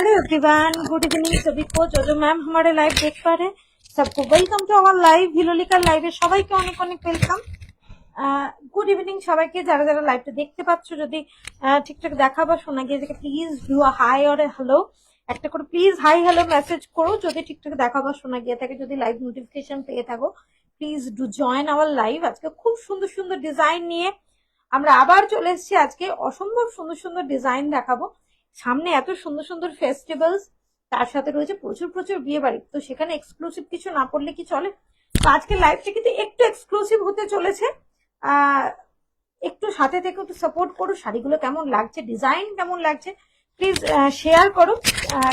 Hello everyone, good evening सभी को। जो मैम हमारे लाइव देख पा रहे हैं सबको वेलकम टू आवर लाइव হিলোলিকার লাইভে সবাইকে অনেক অনেক ওয়েলকাম। গুড ইভিনিং সবাইকে। যারা যারা লাইভটা দেখতে পাচ্ছ, যদি ঠিকঠাক দেখা বা শোনা গিয়ে থাকে please do a hi or hello, একটা করে প্লিজ হাই হ্যালো মেসেজ করো যদি ঠিকঠাক দেখা বা শোনা গিয়ে থাকে। যদি লাইভ নোটিফিকেশন পেয়ে থাকো please do join our live. আজকে খুব সুন্দর সুন্দর ডিজাইন নিয়ে আমরা আবার চলে এসেছি। আজকে অসম্ভব সুন্দর সুন্দর ডিজাইন দেখাবো। সামনে এত সুন্দর সুন্দর ফেস্টিভ্যালস, তার সাথে রয়েছে প্রচুর প্রচুর বিয়ে বাড়ি, তো সেখানে এক্সক্লুসিভ কিছু না পড়লে কি চলে। তো আজকে লাইভটা কিন্তু একটু এক্সক্লুসিভ হতে চলেছে। একটু সাথে থেকে একটু সাপোর্ট করো। শাড়িগুলো কেমন লাগছে, ডিজাইন কেমন লাগছে প্লিজ শেয়ার করো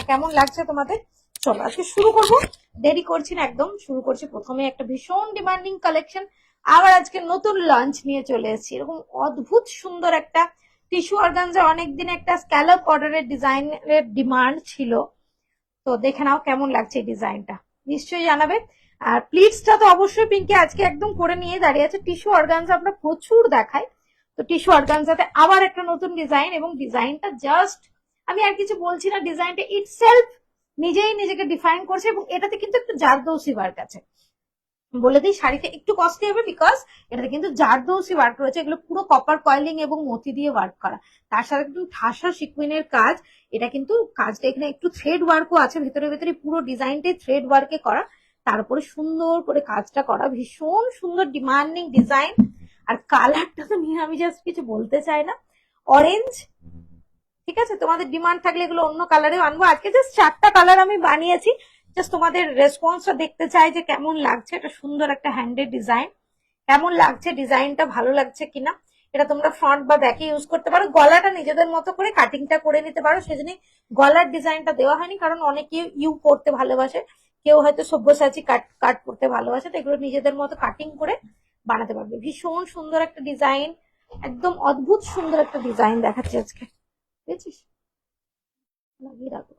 কেমন লাগছে তোমাদের। চলো আজকে শুরু করবো, দেরি করছি না, একদম শুরু করছি। প্রথমে একটা ভীষণ ডিমান্ডিং কালেকশন আবার আজকে নতুন লঞ্চ নিয়ে চলে এসেছি। এরকম অদ্ভুত সুন্দর একটা টিস্যু অর্গানজা, অনেকদিন একটা স্ক্যালপ অর্ডারের ডিজাইনের ডিমান্ড ছিল। তো দেখে নাও কেমন লাগছে এই ডিজাইনটা, নিশ্চয়ই জানাবে। আর প্লিটসটা তো অবশ্যই পিঙ্কি আজকে একদম করে নিয়ে দাঁড়িয়ে আছে। টিস্যু অর্গানজা আমরা প্রচুর দেখাই, তো টিস্যু অর্গানজাতে আবার একটা নতুন ডিজাইন, এবং ডিজাইনটা জাস্ট আমি আর কিছু বলছি না, ডিজাইনটা ইটসেলফ নিজেই নিজেকে ডিফাইন করছে। এবং এটাতে কিন্তু একটু জারদৌসি ওয়ার্ক আছে। বলে দিই শাড়িটা একটু কস্টলি হবে বিকজ এটাতে কিন্তু জারদৌসি ওয়ার্ক রয়েছে। এগুলো পুরো কপার কয়েলিং এবং মতি দিয়ে ওয়ার্ক করা, তার সাথে কিন্তু ঠাসা সিকুইনের কাজ। এটা কিন্তু কাজটা এখানে একটু থ্রেড ওয়ার্কও আছে ভেতরে ভেতরে, পুরো ডিজাইনটাই থ্রেড ওয়ার্কে করা, তারপরে সুন্দর করে কাজটা করা। ভীষণ সুন্দর ডিমান্ডিং ডিজাইন। আর কালারটা তো নিয়ে আমি জাস্ট কিছু বলতে চাই না, অরেঞ্জ। ঠিক আছে, তোমাদের ডিমান্ড থাকলে এগুলো অন্য কালারে আনবো। আজকে জাস্ট 4টা কালার আমি বানিয়েছি, জাস্ট তোমাদের রেসপন্সটা দেখতে চাই যে কেমন লাগছে। এটা সুন্দর একটা হ্যান্ডেড ডিজাইন, কেমন লাগছে ডিজাইনটা, ভালো লাগছে কিনা। এটা তোমরা ফ্রন্ট বা ব্যাকে ইউজ করতে পারো। গলাটা নিজেদের মতো করে কাটিংটা করে নিতে পারো, সেজন্য গলার ডিজাইনটা দেওয়া হয়নি, কারণ অনেকে ইউ করতে ভালোবাসে, কেউ হয়তো সব্যসাচী কাট করতে ভালোবাসে, তো এগুলো নিজেদের মতো কাটিং করে বানাতে পারবে। ভীষণ সুন্দর একটা ডিজাইন, একদম অদ্ভুত সুন্দর একটা ডিজাইন দেখাচ্ছি আজকে, বুঝেছিস? লাগিয়ে রাখো।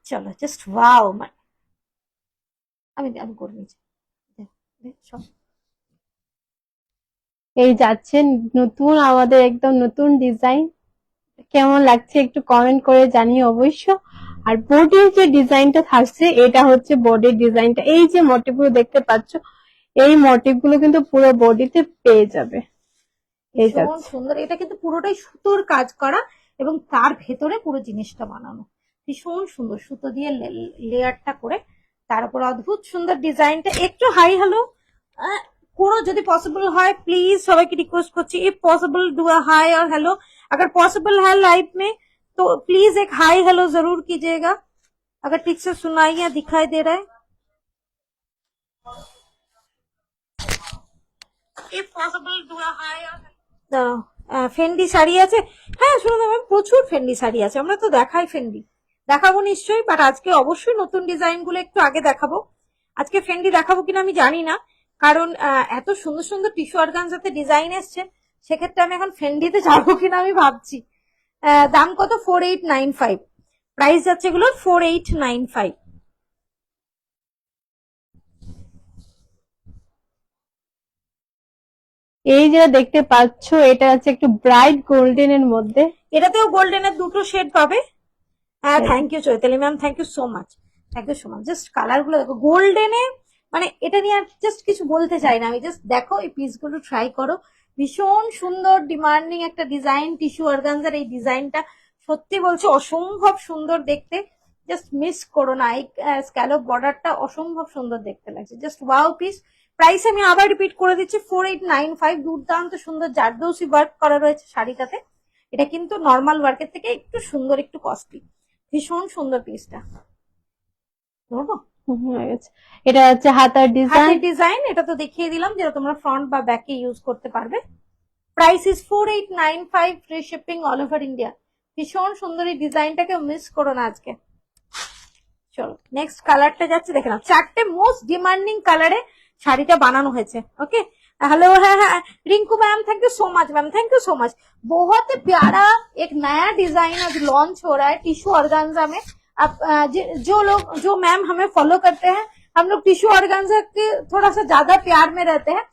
চলো জাস্ট ওয়াও, মানে আমি করে নিচ্ছি। এই যাচ্ছে নতুন, আমাদের একদম নতুন ডিজাইন। কেমন লাগছে একটু কমেন্ট করে জানিও অবশ্য। আর বডির যে ডিজাইনটা থাকছে, এটা হচ্ছে বডির ডিজাইনটা। এই যে মোটিভ গুলো দেখতে পাচ্ছ, এই মোটিভ গুলো কিন্তু পুরো বডিতে পেয়ে যাবে। এই ভীষণ সুন্দর। এটা কিন্তু পুরোটাই সুতোর কাজ করা এবং তার ভেতরে পুরো জিনিসটা বানানো। ভীষণ সুন্দর সুতো দিয়ে লেয়ারটা করে, তার উপর অদ্ভুত সুন্দর ডিজাইনটা। একটু হাই হ্যালো করো যদি पॉसिबल হয় प्लीज, সবাইকে রিকোয়েস্ট করছি, if possible do a high और हेलो। अगर पॉसिबल है लाइव में तो प्लीज एक हाई हेलो जरूर कीजिएगा, अगर ठीक से सुनाई या दिखाई दे रहा है। If possible do a high और ফেন্ডি শাড়ি আছে। হ্যাঁ শুনুন, আমার প্রচুর ফেন্ডি শাড়ি আছে, আমরা তো দেখাই, ফেন্ডি দেখাবো নিশ্চয়ই, বাট আজকে অবশ্যই নতুন ডিজাইন গুলো একটু আগে দেখাবো। আজকে ফেন্ডি দেখাবো কিনা আমি জানি না, কারণ এত সুন্দর সুন্দর টিস্যু অর্গানজাতে ডিজাইন এসছে, সেক্ষেত্রে আমি এখন ফেন্ডিতে যাবো কিনা আমি ভাবছি। দাম কত? 4895 প্রাইস যাচ্ছে এগুলোর, 4895। এই যেটা দেখতে পাচ্ছ, এটা হচ্ছে একটু ব্রাইট গোল্ডেন এর মধ্যে। এটাতেও গোল্ডেনের দুটো শেড পাবে। হ্যাঁ thank you Chaitali ma'am, thank you so much, thank you so much. Just colour গুলো দেখো গোল্ডেনে, মানে এটা নিয়ে আর জাস্ট কিছু বলতে চাই না আমি, জাস্ট দেখো এই পিস গুলো ট্রাই করো। ভীষণ সুন্দর ডিমান্ডিং একটা ডিজাইন টিস্যু অর্গানজার। এই ডিজাইনটা সত্যি বলছি অসম্ভব সুন্দর দেখতে, জাস্ট মিস করো না। এই স্ক্যালপ বর্ডারটা অসম্ভব সুন্দর দেখতে লাগছে, জাস্ট ওয়াও পিস। প্রাইস আমি আবার রিপিট করে দিচ্ছি, 4895। দুর্দান্ত সুন্দর জারদৌসি ওয়ার্ক করা রয়েছে শাড়িটাতে। এটা কিন্তু নর্মাল ওয়ার্কের থেকে একটু সুন্দর, একটু কস্টলি। ভীষণ সুন্দর পিসটা, ধরবো? এটা হচ্ছে হাতার ডিজাইন। এটা তো দেখিয়ে দিলাম, যেটা তোমরা ফ্রন্ট বা ব্যাকে ইউজ করতে পারবে। Price is 4895, free shipping all over India. ভীষণ সুন্দর এই ডিজাইনটাকে মিস করো না আজকে। চলো নেক্সট কালারটা যাচ্ছে, দেখে নাও। 4টে মোস্ট ডিমান্ডিং কালারে শাড়িটা বানানো হয়েছে। ओके हेलो, है Rinku ma'am, thank you so much ma'am, thank you so much. बहुत ही प्यारा एक नया डिजाइन आज लॉन्च हो रहा है टिश्यू ऑर्गेन्जा में। अब जो मैम हमें फॉलो करते हैं, हम लोग टिश्यू ऑर्गेन्जा के थोड़ा सा ज्यादा प्यार में रहते हैं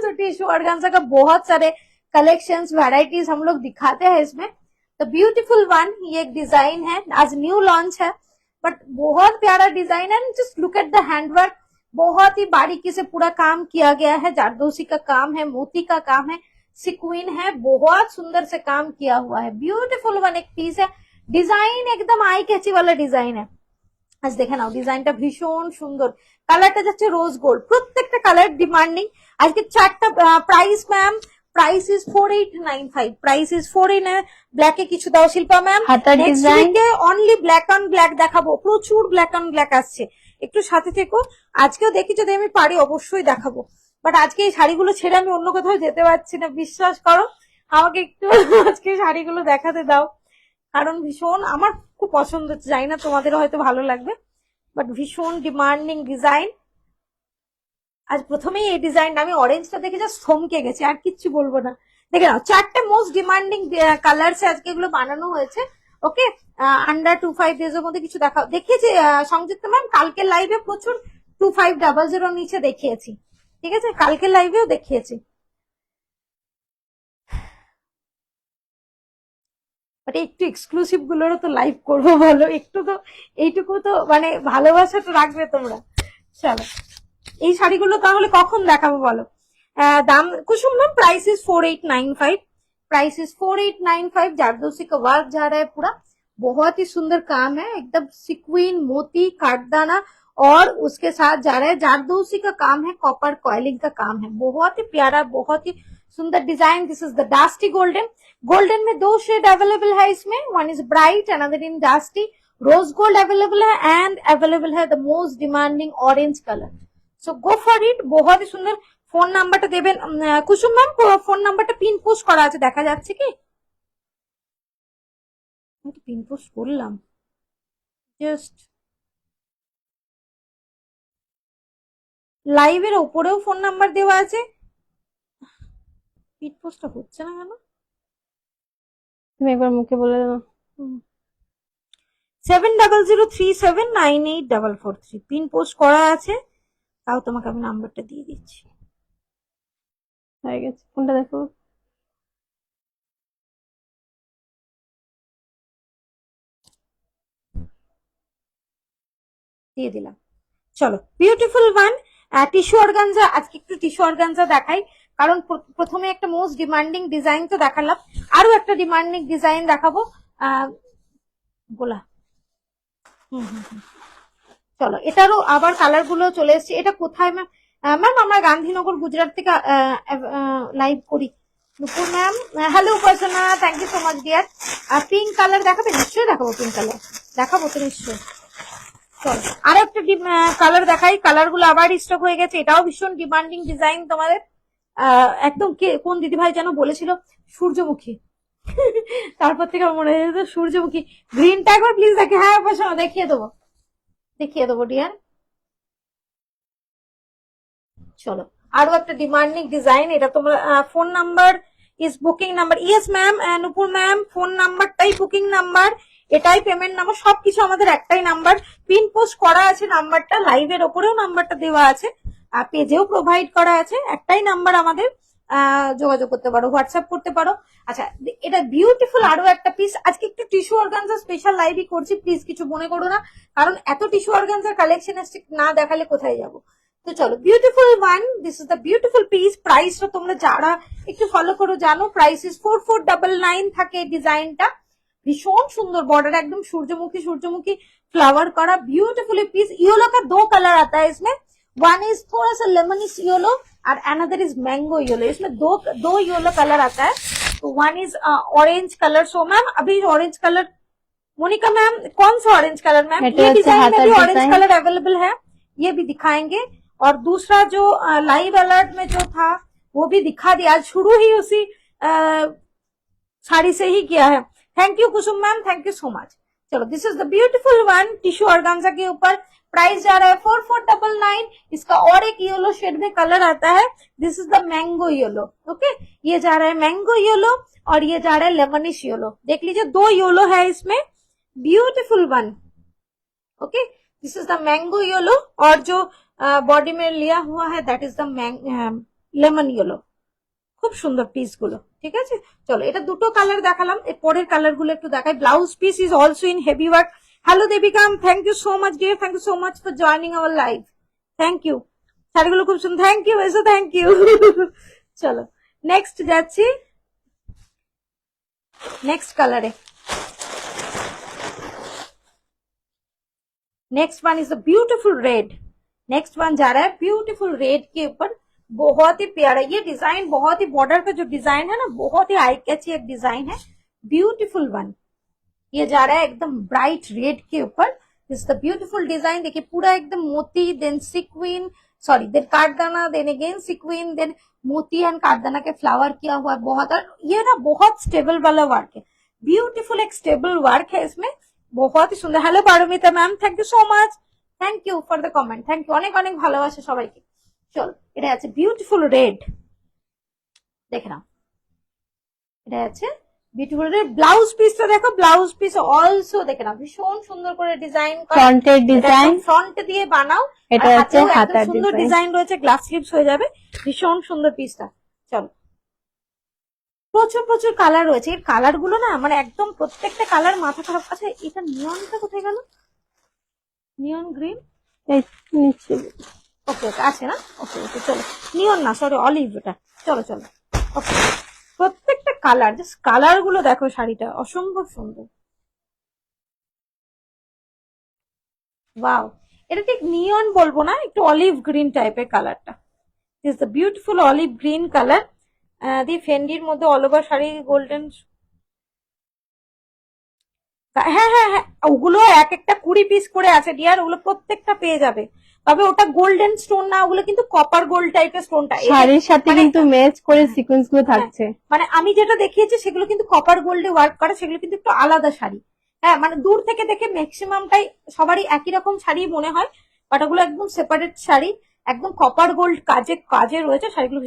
तो टिश्यू ऑर्गेन्जा का बहुत सारे कलेक्शंस वैरायटीज हम लोग दिखाते हैं इसमें। द ब्यूटीफुल वन, ये एक डिजाइन है, आज न्यू लॉन्च है, बट बहुत प्यारा डिजाइन है। Just look at the handwork, बहुत ही बारीकी से पूरा काम किया गया है, जारदोसी का काम है, मोती का काम है, सिक्विन है, बहुत सुंदर से काम किया हुआ है। ब्यूटीफुल वन एक पीस है, ডিজাইন একদম আই ক্যাচি वाला ডিজাইন है। আজ দেখে নাও ডিজাইনটা ভীষণ সুন্দর, কালারটা যাচ্ছে রোজ গোল্ড, প্রত্যেকটা কালার ডিমান্ডিং। আজকে চারটা price ma'am, price is 4895, price is 49। ব্ল্যাকে কিছু দাও শিল্পা ম্যাম, হাতার design only black on black দেখাবো, প্রচুর ব্ল্যাক অন ব্ল্যাক আসছে, একটু সাথে থেকো। আজকেও দেখি যদি আমি পারি অবশ্যই দেখাবো, বাট আজকে এই শাড়িগুলো ছেড়ে আমি অন্য কোথাও যেতে পারছি না, বিশ্বাস করো। আমাকে একটু আজকে শাড়িগুলো দেখাতে দাও, কারণ ভীষণ আমার খুব পছন্দ হচ্ছে, জানি না তোমাদের হয়তো ভালো লাগবে, বাট ভীষণ ডিমান্ডিং ডিজাইন। আজ প্রথমেই এই ডিজাইনটা আমি অরেঞ্জটা দেখে জাস্ট থমকে গেছি, আর কিচ্ছু বলবো না। দেখে নাও চারটে মোস্ট ডিমান্ডিং কালার্স আজকে এগুলো বানানো হয়েছে। ওকে, আন্ডার 25 ডেজ এর মধ্যে কিছু দেখিয়েছি সংযুক্ত ম্যাম, কালকে লাইভে প্রচুর 2500 নিচে দেখিয়েছি, ঠিক আছে, কালকে লাইভেও দেখিয়েছি। বাট একটু এক্সক্লুসিভ গুলোরও তো লাইভ করবো, বলো একটু তো, এইটুকু তো মানে ভালোবাসা তো রাখবে তোমরা। চলো এই শাড়িগুলো তাহলে কখন দেখাবো বলো। दाम Kusum ma'am, price is 4895, price is 4895। Zardozi का वर्क जा रहा है पूरा, बहुत ही सुंदर काम है, एकदम सिक्विन, मोती, काटदाना, और उसके साथ जा रहा है जारदोसी का काम है, कॉपर कॉइलिंग का काम है, बहुत ही प्यारा, बहुत ही सुंदर design. This is the dusty golden, golden में दो शेड अवेलेबल है इसमें, one is bright, another in dusty. Rose gold available है, एंड अवेलेबल है the most demanding orange colour. So go for it, बहुत ही सुंदर। ফোন নাম্বারটা দেবেন কুসুম ম্যাম, ফোন নাম্বারটা পিন পোস্ট করা আছে, দেখা যাচ্ছে কি? আমি পিন পোস্ট করলাম, জাস্ট লাইভের ওপরেও ফোন নাম্বার দেওয়া আছে, পিন পোস্টটা হচ্ছে না কেন? তুমি একবার মুখে বলে দাও। 7003798443 পিন পোস্ট করা আছে, তাও তোমাকে আমি নাম্বারটা দিয়ে দিচ্ছি। হয়ে গেছে, কোনটা দেখো? দিয়ে দিলাম। চলো বিউটিফুল ওয়ান টিস্যু অর্গানজা, আজকে একটু টিস্যু অর্গানজা দেখাই, কারণ প্রথমে একটা মোস্ট ডিমান্ডিং ডিজাইন তো দেখালাম, আরো একটা ডিমান্ডিং ডিজাইন দেখাবো। গোলা, চলো এটারও আবার কালার গুলো চলে এসছে। এটা কোথায় ম্যাম? ম্যাম আমরা গান্ধীনগর গুজরাট থেকে লাইভ করি। Nupur ma'am, hello Upasana, thank you so much dear. Pink colour দেখাবে? নিশ্চয়ই দেখাবো, পিঙ্ক কালার দেখাবো তো নিশ্চয়ই। চলো আরো একটা কালার দেখাই, কালার গুলো আবার স্টক হয়ে গেছে, এটাও ভীষণ ডিমান্ডিং ডিজাইন তোমাদের। একদম কে কোন দিদি ভাই যেন বলেছিল সূর্যমুখী, তারপর থেকে মনে হয়েছে সূর্যমুখী। গ্রিনটা একবার প্লিজ দেখে, হ্যাঁ উপাসনা দেখিয়ে দেবো, দেখিয়ে দেবো ডিয়ার। চলো আরো একটা ডিমান্ডিং ডিজাইন, এটা তোমরা phone number is booking number. Yes ma'am, Nupur ma'am, phone নাম্বারটাই বুকিং নাম্বার, এটাই পেমেন্ট নাম্বার, সবকিছু আমাদের একটাই নাম্বার, পিন পোস্ট করা আছে নাম্বারটা, লাইভের ওপরেও নাম্বারটা দেওয়া আছে, পেজেও প্রোভাইড করা আছে, একটাই নাম্বার আমাদের, যোগাযোগ করতে পারো, হোয়াটসঅ্যাপ করতে পারো। আচ্ছা এটা বিউটিফুল আরো একটা পিস, আজকে একটু টিস্যু অর্গানজার স্পেশাল লাইভই করছি, প্লিজ কিছু মনে করো না, কারণ এত টিস্যু অর্গানজার কালেকশন আসছে, না দেখালে কোথায় যাবো। তো চলো beautiful one, this is the beautiful piece. প্রাইসটা তোমরা যারা একটু ফলো করো জানো, প্রাইস ইজ 4499 থাকে ডিজাইনটা, भीषण सुंदर बॉर्डर, एकदम सूर्यमुखी सूर्यमुखी फ्लावर करा, ब्यूटीफुली पीस। येलो का दो कलर आता है इसमें, वन इज थोड़ा सा लेमनिश येलो और अनदर इज मैंगो येलो, इसमें दो येलो कलर आता है, तो one is orange colour. So ma'am अभी ऑरेंज कलर, मोनिका मैम कौन सा ऑरेंज कलर मैम? ये डिजाइन में भी ऑरेंज कलर अवेलेबल है, ये भी दिखाएंगे, और दूसरा जो लाइव अलर्ट में जो था वो भी दिखा दिया, आज शुरू ही उसी साड़ी से ही किया है। Thank you Kusum ma'am, thank you so much. चलो this is the beautiful one, tissue organza के ऊपर, प्राइस जा रहा है 4499। इसका और एक येलो शेड में कलर आता है, this is the mango yellow. Okay, ये जा रहा है मैंगो येलो और ये जा रहा है लेमनिश येलो, देख लीजिए दो येलो है इसमें, beautiful one. Okay, this is the mango yellow, और जो बॉडी में लिया हुआ है that is the lemon yellow, খুব সুন্দর পিস গুলো, ঠিক আছে। চলো এটা দুটো কালার দেখালাম, এর পরের কালার গুলো একটু দেখাই। Blouse piece is also in heavy work. Hello Debika, thank you so much dear, thank you so much for joining our live, thank you. শাড়িগুলো খুব সুন্দর, থ্যাংক ইউ এসো, থ্যাংক ইউ। চলো নেক্সট যাচ্ছি, नेक्स्ट कलर है। Next one is a beautiful red. Next one जा रहा है ब्यूटीफुल रेड के ऊपर, बहुत ही प्यारा ये डिजाइन, बहुत ही बॉर्डर का जो डिजाइन है ना, बहुत ही आई कैची एक डिजाइन है, ब्यूटीफुल वन। ये जा रहा है एकदम ब्राइट रेड के ऊपर, दिस द ब्यूटीफुल डिजाइन। देखिए पूरा एकदम मोती, देन सिक्विन, सॉरी देन काटदाना, देन अगेन सिक्विन, देन मोती एंड काटदाना के फ्लावर किया हुआ है बहुत। और ये ना बहुत स्टेबल वाला वर्क है, ब्यूटीफुल एक स्टेबल वर्क है इसमें, बहुत ही सुंदर। Hello Paramita ma'am, thank you so much, thank you for the comment, thank you, অনেক অনেক ভালোবাসা সবাইকে। চল এটা আছে বিউটিফুল রেড, দেখে নাও এটা আছে বিউটিফুল রেড। ব্লাউজ পিসটা দেখো, ব্লাউজ পিস অলসো দেখে নাও ভীষণ সুন্দর করে ডিজাইন করা, ফ্রন্টের ডিজাইন, ফ্রন্ট দিয়ে বানাও, এটা হচ্ছে হাতার সুন্দর ডিজাইন রয়েছে, গ্লাস স্লিভস হয়ে যাবে, ভীষণ সুন্দর পিসটা। চলো প্রচুর প্রচুর কালার রয়েছে, এর কালার গুলো না মানে একদম প্রত্যেকটা কালার মাথা খারাপ। আচ্ছা এটা নিয়নটা কোথায় গেল, নিয়ন গ্রিন নিচে ওকে ওকে আছে না, ওকে ওকে চলো, নিয়ন না সরি অলিভ এটা, চলো চলো ওকে। প্রত্যেকটা কালার, জাস্ট কালার গুলো দেখো, শাড়িটা অসম্ভব সুন্দর, ওয়াও। এটা ঠিক নিয়ন বলবো না, একটু অলিভ গ্রিন টাইপের কালারটা, is the beautiful olive green colour. The ফেন্ডির মধ্যে অল ওভার শাড়ি গোল্ডেন, হ্যাঁ হ্যাঁ হ্যাঁ ওগুলো এক একটা 20 পিস করে আছে ডিয়ার, ওগুলো প্রত্যেকটা পেয়ে যাবে, তবে ওটা গোল্ডেন স্টোন না, ওগুলো কিন্তু কপার গোল্ড টাইপের স্টোনটা, শাড়ির সাথে কিন্তু ম্যাচ করে সিকোয়েন্স গুলো থাকছে। মানে আমি যেটা দেখিয়েছি সেগুলো কিন্তু কপার গোল্ডে ওয়ার্ক করা, সেগুলো কিন্তু একটু আলাদা শাড়ি। হ্যাঁ মানে দূর থেকে দেখে ম্যাক্সিমামটাই সবারই একই রকম শাড়ি মনে হয়, বাট ওগুলো একদম সেপারেট শাড়ি, একদম কপার গোল্ড কাজে কাজে রয়েছে শাড়িগুলো।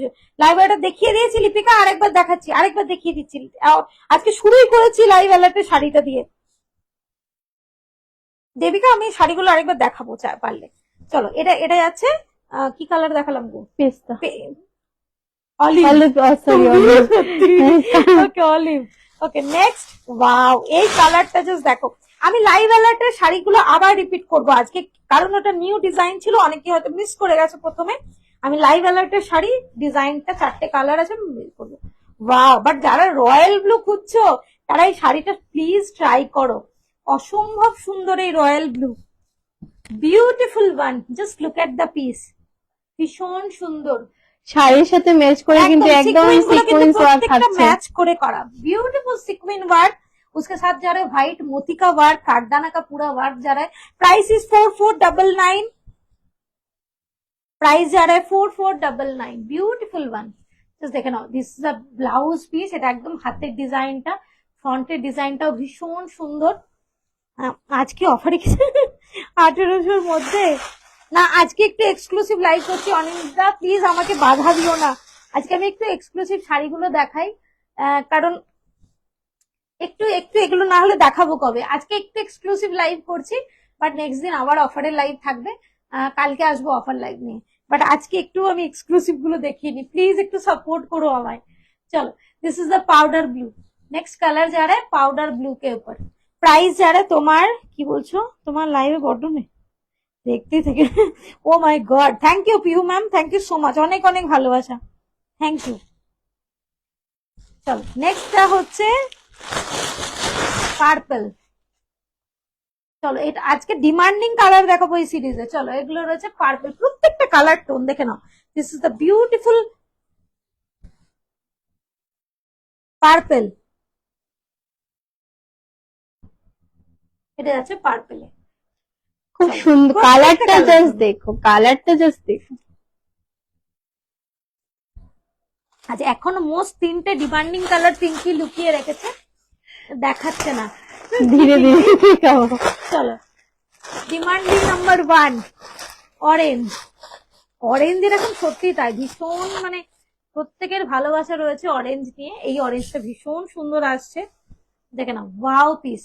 লাইভ অ্যালার্টে দেখিয়ে দিয়েছি লিপিকা, আরেকবার দেখাচ্ছি, আরেকবার দেখিয়ে দিচ্ছি, আজকে শুরুই করেছি লাইভ অ্যালার্টে শাড়িটা দিয়ে। দেবিকা আমি শাড়িগুলো আরেকবার দেখাবো পারলে। চলো এটা এটা যাচ্ছে কি কালার দেখালাম গো, পেস্তা olive, sorry okay olive, okay next. Wow এই কালারটা জাস্ট দেখো, আমি লাইভ অ্যালার্টের শাড়িগুলো আবার রিপিট করবো আজকে, কারণ ওটা নিউ ডিজাইন ছিল, অনেকে হয়তো মিস করে গেছে প্রথমে। আমি লাইভ অ্যালার্টের শাড়ি ডিজাইনটা 4টে কালার আছে, আমি মিস করবো। ওয়াও, বাট যারা রয়্যাল ব্লু খুঁজছো তারা এই শাড়িটা প্লিজ ট্রাই করো, অসম্ভব সুন্দর এই royal blue, beautiful one, just look at the piece, ভীষণ সুন্দর, শাড়ির সাথে ম্যাচ করে কিন্তু একদম সিকোয়েন্স ওয়ার্ক থাকছে, मैच করে করা ब्यूटीफुल सीक्वेंस वर्क, उसके साथ जा रहा है व्हाइट मोती का वर्क, कारदाना का पूरा वर्क जा रहा है। प्राइस इज 4499, प्राइस जा रहा है 4499, ब्यूटीफुल वन। জাস্ট দেখে নাও, this is a blouse piece, এটা একদম হাতের ডিজাইনটা, ফ্রন্টের ডিজাইনটাও ভীষণ সুন্দর। আজকে অফারে কিছু 1800 মধ্যে না, আজকে একটু এক্সক্লুসিভ লাইভ করছি, অনিন্দা প্লিজ আমাকে বাধা দিও না, আজকে আমি একটু এক্সক্লুসিভ শাড়িগুলো দেখাই, কারণ একটু একটু এগুলো না হলে দেখাবো কবে, আজকে একটু এক্সক্লুসিভ লাইভ করছি, বাট নেক্সট দিন আবার অফারের লাইভ থাকবে, কালকে আসবো অফার লাইভ নিয়ে, বাট আজকে একটু আমি এক্সক্লুসিভ গুলো দেখিয়ে নি, প্লিজ একটু সাপোর্ট করো আমায়। चलो this is the powder blue, next colour जा रहा है पाउडर ब्लू के ऊपर। प्राइस जा रहा है তোমার কি বলছো, তোমার লাইভে বড্ড নেই দেখতে থেকে, oh my god, thank you Piu ma'am, thank you so much, অনেক অনেক ভালোবাসা, থ্যাংক ইউ। চলো নেক্সটটা হচ্ছে পার্পল। চলো এটা আজকে ডিমান্ডিং কালার দেখাবো এই সিরিজে। চলো এগুলো রয়েছে পার্পল, প্রত্যেকটা কালার টোন দেখে নাও, this is the beautiful purple, এটা যাচ্ছে পার্পলে, খুব সুন্দর কালারটা, জাস্ট দেখো কালারটা, জাস্ট দেখো। আচ্ছা এখনো মোস্ট 3টে ডিমান্ডিং কালার পিঙ্কি লুকিয়ে রেখেছে, দেখাচ্ছে না, ধীরে ধীরে দেখাবো। চলো ডিমান্ডিং নাম্বার 1 অরেঞ্জ। অরেঞ্জ এরকম সত্যি তাই ভীষণ মানে প্রত্যেকের ভালোবাসা রয়েছে অরেঞ্জ নিয়ে, এই অরেঞ্জটা ভীষণ সুন্দর আসছে, দেখে না, ওয়াও পিস।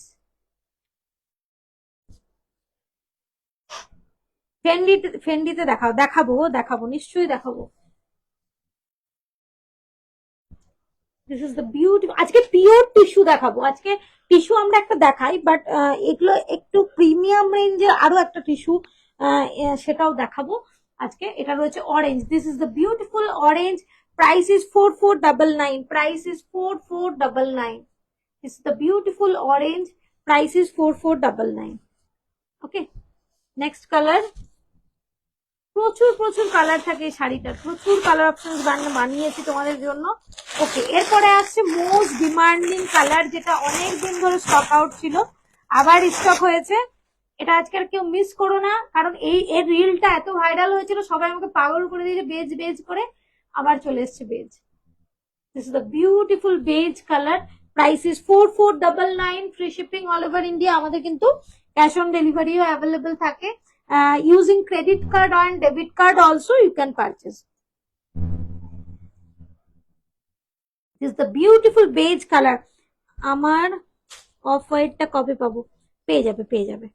ফেন্ডিতে দেখাবো নিশ্চয়ই দেখাবো। This is the beautiful. আজকে পিওর টিস্যু দেখাবো, আজকে টিস্যু আমরা একটা দেখাই, বাট এগুলো একটু প্রিমিয়াম রেঞ্জের আরো একটা টিস্যু সেটাও দেখাবো আজকে। এটা রয়েছে orange, this is the beautiful orange, price is 4499, price is 4499, this is the beautiful orange, price is 4499। Okay, next colour. প্রচুর প্রচুর কালার থাকে এই শাড়িটার, প্রচুর কালার অপশন বানিয়েছি তোমাদের জন্য। ওকে, এরপরে আসছে মোস্ট ডিমান্ডিং কালার, যেটা অনেক দিন ধরে স্টক আউট ছিল, আবার স্টক হয়েছে। এটা আজকে আর কেউ মিস করো না, কারণ এর রিলটা এত ভাইরাল হয়েছিল, সবাই আমাকে পাগল করে দিয়েছে বেজ বেজ করে, আবার চলে এসছে beige. This is the beautiful beige colour, price is 4499, free shipping all over India. আমাদের কিন্তু ক্যাশ অন ডেলিভারিও অ্যাভেলেবল থাকে। Using credit card and debit card also you can purchase. This is the beautiful beige color. আমার of হোয়াইটটা কবে পাবো? পেয়ে যাবে পেয়ে যাবে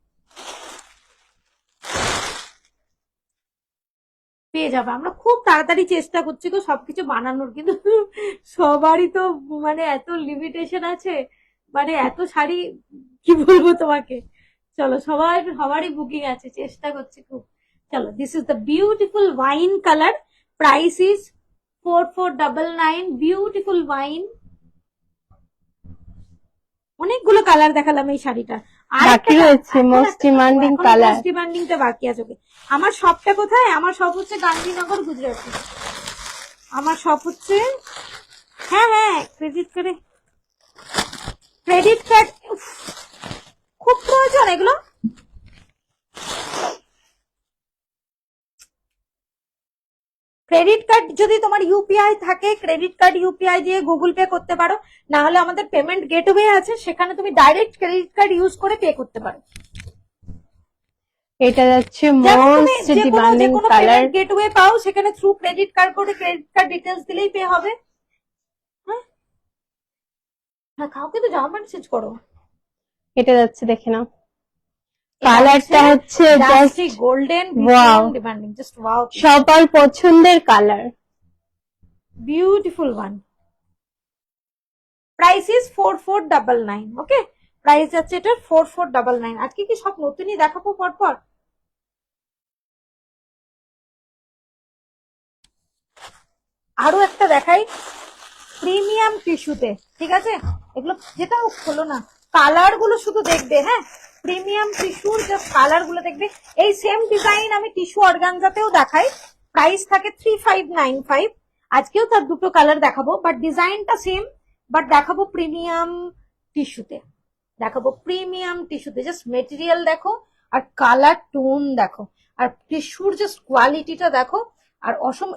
পেয়ে যাবে। আমরা খুব তাড়াতাড়ি চেষ্টা করছি গো সবকিছু বানানোর, কিন্তু সবারই তো মানে এত লিমিটেশন আছে, মানে এত শাড়ি কি বলবো তোমাকে। চলো, সবারই বুকিং আছে, চেষ্টা করছি খুব। চলো, this is the beautiful wine colour, price is 4499, beautiful wine. অনেকগুলো কালার দেখালাম এই শাড়িটা, বাকি রয়েছে most demanding colour. Most demanding টা বাকি আছে। আমার শপটা কোথায়? আমার শপ হচ্ছে গান্ধীনগর, গুজরাটে। আমার শপ হচ্ছে, হ্যাঁ ক্রেডিট কার্ড খুব প্রয়োজন এগুলো। ক্রেডিট কার্ড যদি তোমার ইউপিআই থাকে, ক্রেডিট কার্ড ইউপিআই দিয়ে গুগল পে করতে পারো, না হলে আমাদের পেমেন্ট গেটওয়ে আছে, সেখানে তুমি ডাইরেক্ট ক্রেডিট কার্ড ইউজ করে পে করতে পারো। এটা যাচ্ছে মোস্ট ডিমান্ডিং কালার। গেটওয়ে পাও, সেখানে থ্রু ক্রেডিট কার্ড করে ক্রেডিট কার্ড ডিটেইলস দিলেই পে হবে। হ্যাঁ, কাউকে তো জামা প্যান্ট চেঞ্জ করো। এটা যাচ্ছে, দেখে নাও, কালারটা হচ্ছে just golden, wow, demanding, just wow, সবার পছন্দের colour, beautiful one. Price is 4499। Okay, price যাচ্ছে এটা 4499। আজকে কি সব নতুনই দেখাবো পরপর? আরো একটা দেখাই প্রিমিয়াম টিস্যুতে, ঠিক আছে? এগুলো যেটাও খোলো না, কালার গুলো শুধু দেখবে। হ্যাঁ, প্রিমিয়াম টিস্যুর জাস্ট কালার গুলো দেখবে। এই সেম ডিজাইন আমি টিস্যু অর্গানজাতেও দেখাই, প্রাইস থাকে 3595। আজকেও তার দুটো কালার দেখাবো, বাট ডিজাইনটা সেম, বাট দেখাবো প্রিমিয়াম টিস্যুতে, জাস্ট মেটেরিয়াল দেখো আর কালার টোন দেখো, আর টিস্যুর জাস্ট কোয়ালিটিটা দেখো। আর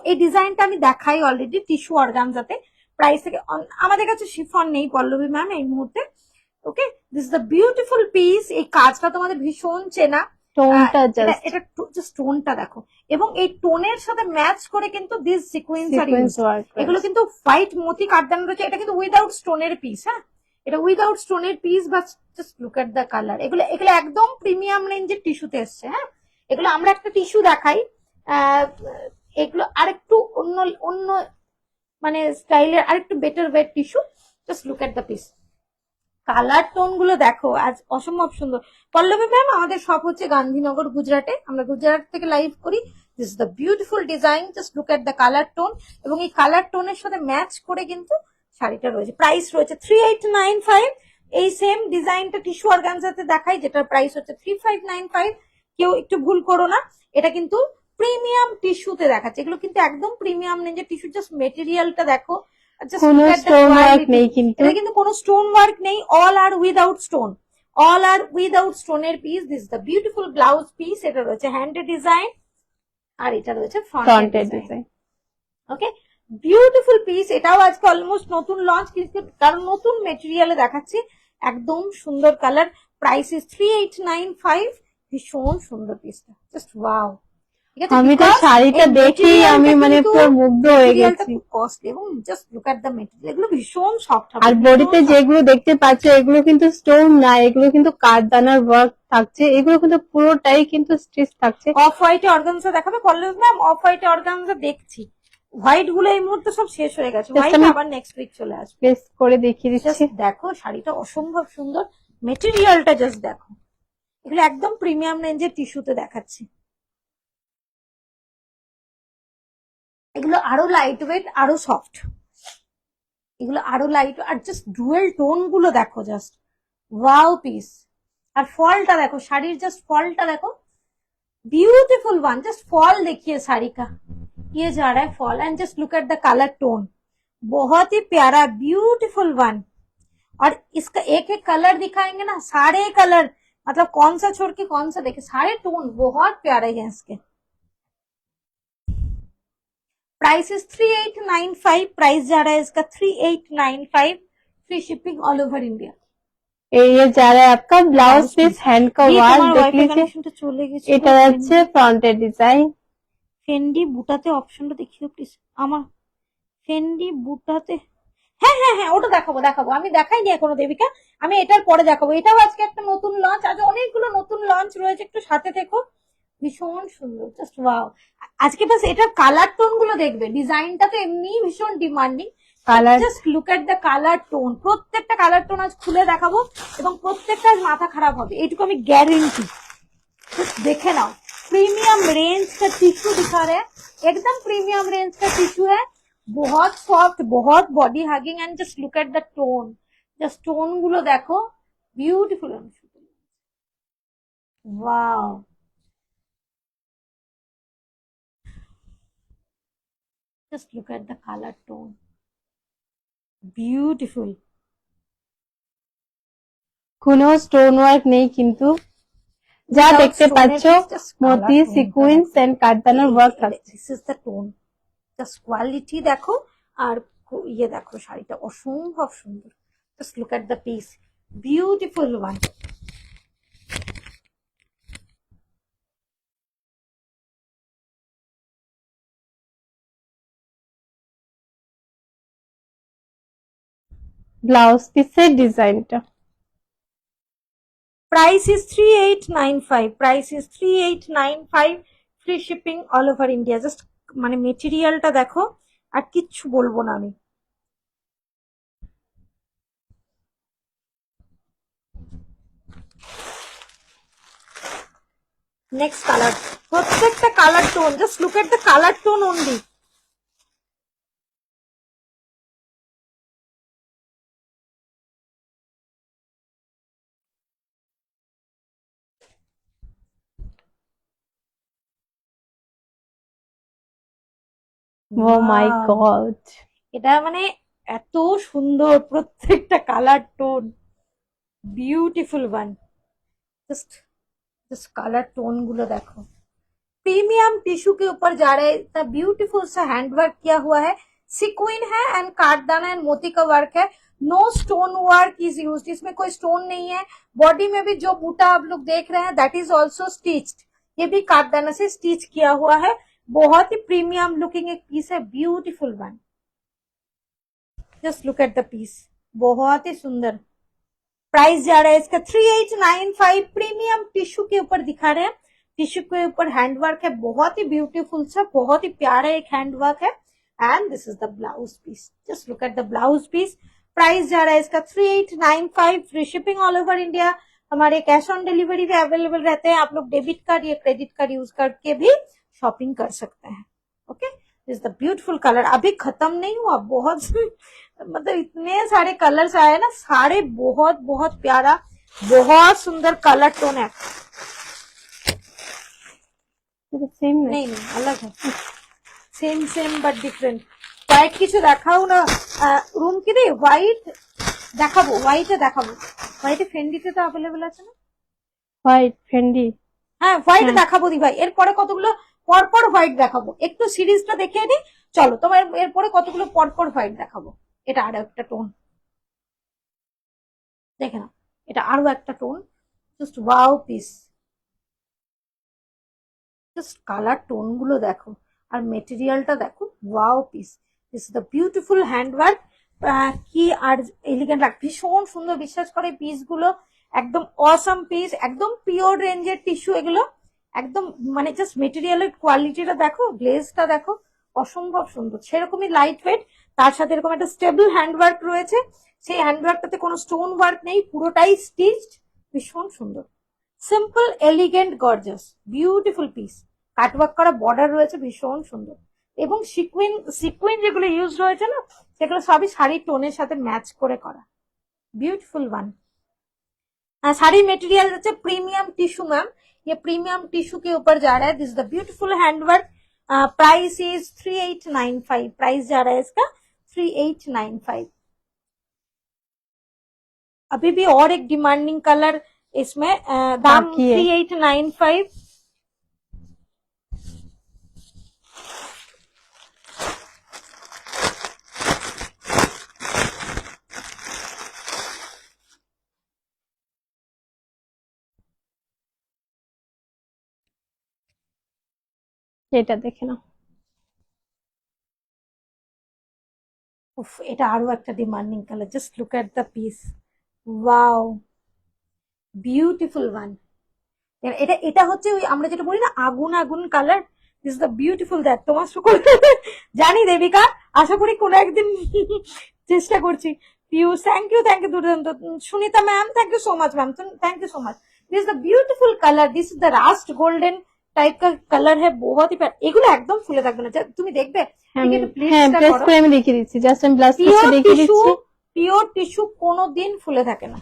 এই ডিজাইনটা আমি দেখাই অলরেডি টিস্যু অর্গানজাতে। প্রাইস থেকে আমাদের কাছে শিফন নেই পল্লবী ম্যাম এই মুহূর্তে। Okay, this is the beautiful piece. এই কাজটা তোমাদের ভীষণ চেনা, টোনটা জাস্ট, এটা জাস্ট টোনটা দেখো, এবং এই টোনের সাথে ম্যাচ করে কিন্তু দিস সিকোয়েন্স আর ইউজ। এগুলো কিন্তু হোয়াইট মতি কাটদান রয়েছে, এটা কিন্তু উইদাউট স্টোনের পিস। হ্যাঁ, এটা উইদাউট স্টোনের piece, but just look at the colour. এগুলো একদম প্রিমিয়াম রেঞ্জের টিস্যুতে এসছে। হ্যাঁ, এগুলো আমরা একটা টিস্যু দেখাই, এগুলো আরেকটু অন্য মানে স্টাইলের, আরেকটু better wait tissue. Just look at the piece, colour tone গুলো দেখো, আজ অসম্ভব সুন্দর। পল্লবী ম্যাম আমাদের শপ হচ্ছে গান্ধীনগর, গুজরাটে। আমরা গুজরাট থেকে লাইভ করি। This is the beautiful design, just look at the colour tone, এবং এই কালার টোনের সাথে ম্যাচ করে কিন্তু শাড়িটা রয়েছে। প্রাইস রয়েছে 3895। এই সেম ডিজাইনটা টিস্যু অর্গানজাতে দেখাই, যেটার প্রাইস হচ্ছে 3595। কেউ একটু ভুল করো না, এটা কিন্তু প্রিমিয়াম টিস্যুতে দেখাচ্ছে। এগুলো কিন্তু একদম প্রিমিয়াম রেঞ্জের টিস্যু, জাস্ট মেটেরিয়ালটা দেখো, কোনো স্টোন ওয়ার্ক নেই, কিন্তু কোনো স্টোন ওয়ার্ক নেই, অল আর উইদাউট স্টোন, অল আর উইদাউট স্টোনের piece. This the beautiful blouse piece, এটা রয়েছে হ্যান্ডেড ডিজাইন, আর এটা রয়েছে ফ্রন্টেড ডিজাইন। ওকে, বিউটিফুল পিস। এটাও আজকে অলমোস্ট নতুন লঞ্চ, কিন্তু কারণ নতুন মেটেরিয়ালে দেখাচ্ছি। একদম সুন্দর কালার, প্রাইস ইজ 3895। ভীষণ সুন্দর পিসটা, জাস্ট ওয়াও। আমি তো শাড়িটা দেখেই আমি মানে পুরো মুগ্ধ হয়ে গেছি। কস্টলি, এবং just look at the material, এগুলো ভীষণ সফট হবে। আর বডিতে যেগুলো দেখতে পাচ্ছ, এগুলো কিন্তু স্টোন না, এগুলো কিন্তু কাঠদানার ওয়ার্ক থাকছে, এগুলো কিন্তু পুরোটাই কিন্তু স্টিচ থাকছে। অফ হোয়াইটে অর্গানজা দেখাবে পল্লবী ম্যাম? অফ হোয়াইটে অর্গানজা দেখছি, হোয়াইট গুলো এই মুহূর্তে সব শেষ হয়ে গেছে, হোয়াইট আমি আবার নেক্সট উইক চলে আসবে। প্রেস করে দেখিয়ে দিচ্ছি। জাস্ট দেখো শাড়িটা অসম্ভব সুন্দর, মেটেরিয়ালটা জাস্ট দেখো, এগুলো একদম প্রিমিয়াম রেঞ্জের টিস্যুতে দেখাচ্ছি। এগুলো আরো লাইট ওয়েট, আরো সফট, এগুলো আরো লাইট, আর জাস্ট ডুয়েল টোন গুলো দেখো, জাস্ট ওয়াও পিস। আর ফলটা দেখো, শাড়ির জাস্ট ফলটা দেখো, ब्यूटीफुल वन, जस्ट फॉल देखिए साड़ी का, ये जा रहा है fall, and just look at the colour tone, बहुत ही प्यारा ब्यूटीफुल वन। और इसका एक एक कलर दिखाएंगे ना, सारे कलर मतलब कौन सा छोड़ के कौन सा देखे, सारे टोन बहुत प्यारे हैं इसके। प्राइस इज 3895, प्राइस जा रहा है इसका 3895, free shipping all over India. ये जा रहा है आपका ब्लाउज पीस हैंड का ये ওয়ার্ক তোমার দেখ ওয়াইফাই लीजिए। কানেকশনটা চলে গেছে, এটা হচ্ছে ফ্রন্টের ডিজাইন। ফেন্ডি বুটাতে অপশনটা দেখিও প্লিজ আমার, ফেন্ডি বুটাতে, হ্যাঁ হ্যাঁ হ্যাঁ ওটা দেখাবো দেখাবো, আমি দেখাইনি এখনো দেবিকা, আমি এটার পরে দেখাবো। এটাও আজকে একটা নতুন লঞ্চ, আজ অনেকগুলো নতুন লঞ্চ রয়েছে, একটু সাথে থেকো, ভীষণ সুন্দর, জাস্ট ওয়াও। আজকে বাস এটার কালার টোন গুলো দেখবে, ডিজাইনটা তো এমনি ভীষণ demanding, colour just look at the colour tone, প্রত্যেকটা কালার টোন আজ খুলে দেখাবো, এবং প্রত্যেকটা আজ মাথা খারাপ হবে, এইটুকু আমি গ্যারেন্টি। देखे नाओ, प्रीमियम रेंज का टिश्यू दिखा रहे हैं, एकदम प्रीमियम रेंज का टिश्यू है, बहुत सॉफ्ट, बहुत body hugging, and just look at the tone, just tone गुलो देखो, beautiful, wow, just look at the colour tone, beautiful. কোনো স্টোন ওয়ার্ক নেই কিন্তু, যা দেখতে পাচ্ছ মতি সিকোয়েন্স এন্ড কারদানার ওয়ার্ক আছে। This is the tone, just quality দেখো, আর ইয়ে দেখো, শাড়িটা অসম্ভব সুন্দর, just look at the piece, beautiful one. Blouse পিসের ডিজাইনটা। Price is 3895, price is 3895, free shipping all over India. Just মানে মেটেরিয়ালটা দেখো, আর কিচ্ছু বলবো না আমি। নেক্সট কালার, প্রত্যেকটা colour tone, just look at the colour tone only, oh my god, এটা মানে এত সুন্দর, প্রত্যেকটা colour tone beautiful one, just just colour tone गुलो देखो, प्रीमियम टिश्यू के ऊपर जा रहे, इतना ब्यूटीफुल सा हैंड वर्क किया हुआ है, सिक्विन है एंड कार्डदाना एंड मोती का वर्क है, no stone work is used, इसमें कोई स्टोन नहीं है। बॉडी में भी जो बूटा आप लोग देख रहे हैं दैट इज ऑल्सो स्टिच्ड, ये भी कार्डदाना से स्टिच किया हुआ है, बहुत ही प्रीमियम लुकिंग एक पीस है, beautiful one, just look at the piece, बहुत ही सुंदर। प्राइस जा रहा है इसका 3895, प्रीमियम टिश्यू के ऊपर दिखा रहे हैं, टिश्यू के ऊपर हैंडवर्क है, बहुत ही ब्यूटीफुल सा, बहुत ही प्यारा एक हैंडवर्क है, and this is the blouse piece, just look at the blouse piece. Price जा रहा है इसका 3895, free shipping all over India. हमारे कैश ऑन डिलीवरी भी अवेलेबल रहते हैं, आप लोग डेबिट कार्ड या क्रेडिट कार्ड यूज करके भी शॉपिंग कर सकते हैं। Okay, this the beautiful colour, अभी खत्म नहीं हुआ, बहुत मतलब इतने सारे कलर्स आए ना, सारे बहुत बहुत प्यारा, बहुत सुंदर कलर टोन है। সেম नहीं नहीं अलग है, same same but different. White কিছু দেখাও না রুম কি রে, হোয়াইট দেখাবো, হোয়াইটে দেখাবো, হোয়াইটে ফেন্ডিতে তো অ্যাভেলেবল আছে না, হোয়াইট ফেন্ডি, হ্যাঁ হোয়াইট দেখাবো দি ভাই, এরপরে কতগুলো পরপর হোয়াইট দেখাবো, একটু সিরিজটা দেখিয়ে দিই চলো, তোমার এরপরে কতগুলো পরপর হোয়াইট দেখাবো। এটা আরো একটা টোন দেখে না, এটা আরো একটা tone, just wow piece, just colour tone গুলো দেখো, আর মেটেরিয়ালটা দেখো, wow piece, this is the beautiful handwork, কি আর এলিগেন্ট লাগ, ভীষণ সুন্দর, বিশ্বাস করে পিস গুলো একদম অসাম পিস, একদম পিওর রেঞ্জের টিস্যু এগুলো, একদম মানে জাস্ট মেটেরিয়ালের কোয়ালিটিটা দেখো, গ্লেজটা দেখো, অসম্ভব সুন্দর, সেরকমই লাইট ওয়েট, তার সাথে এরকম একটা স্টেবল হ্যান্ডওয়ার্ক রয়েছে। সেই হ্যান্ডওয়ার্কটাতে কোনো স্টোন ওয়ার্ক নেই, পুরোটাই স্টিচড, ভীষণ সুন্দর, simple elegant gorgeous beautiful piece. Cutwork করা বর্ডার রয়েছে, ভীষণ সুন্দর, এবং সিকুইন সিকুইন যেগুলো ইউজ রয়েছে না, সেগুলো সবই শাড়ির টোনের সাথে ম্যাচ করে করা, ब्यूटीफुल वन। सारी मटेरियल प्रीमियम टिश्यू मैम, ये प्रीमियम टिश्यू के ऊपर जा रहा है। This the beautiful handwork, price is 3895, price जा रहा है इसका 3895। अभी भी और एक डिमांडिंग कलर इसमें, दाम 3895। এটা দেখে নাও, উফ, এটা আরো একটা demanding colour, just look at the piece, wow beautiful one. এটা এটা হচ্ছে ওই আমরা যেটা বলি না আগুন আগুন colour, this the beautiful that তোমার সকল জানি দেবিকা, আশা করি কোনো একদিন চেষ্টা করছি। পিউষ থ্যাংক ইউ দুর্দান্ত। Sunita ma'am thank you so much ma'am, thank you so much. This the beautiful colour, this is the rust golden type का कलर है, बहुत ही प्यारा। এগুলো একদম ফুলে থাকবে না, তুমি দেখবে হ্যাঁ প্রেস করে আমি দেখিয়ে দিচ্ছি, জাস্ট আমি ব্লাউজ পিসটা দেখিয়ে দিচ্ছি। পিওর টিস্যু কোনোদিন ফুলে থাকে না,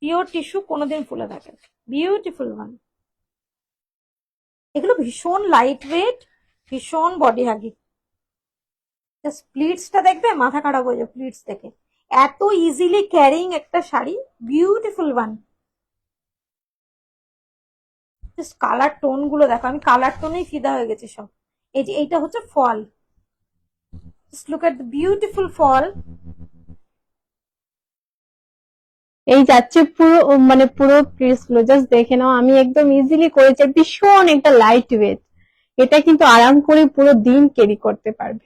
পিওর টিস্যু কোনোদিন ফুলে থাকে না, বিউটিফুল ওয়ান। এগুলো ভীষণ লাইট ওয়েট, ভীষণ বডি হাগি। প্লিটসটা দেখবে মাথা খারাপ হয়ে যাবে প্লিটস দেখে, এত ইজিলি ক্যারিং একটা sari, beautiful one. Just colour tone গুলো দেখো, আমি কালার টোনেই ফিদা হয়ে গেছি সব। এই যে এইটা হচ্ছে fall, just look at the beautiful fall. এই যাচ্ছে পুরো মানে পুরো পিস গুলো জাস্ট দেখে নাও, আমি একদম ইজিলি করেছি, ভীষণ একটা লাইট ওয়েট, এটা কিন্তু আরাম করে পুরো দিন ক্যারি করতে পারবে।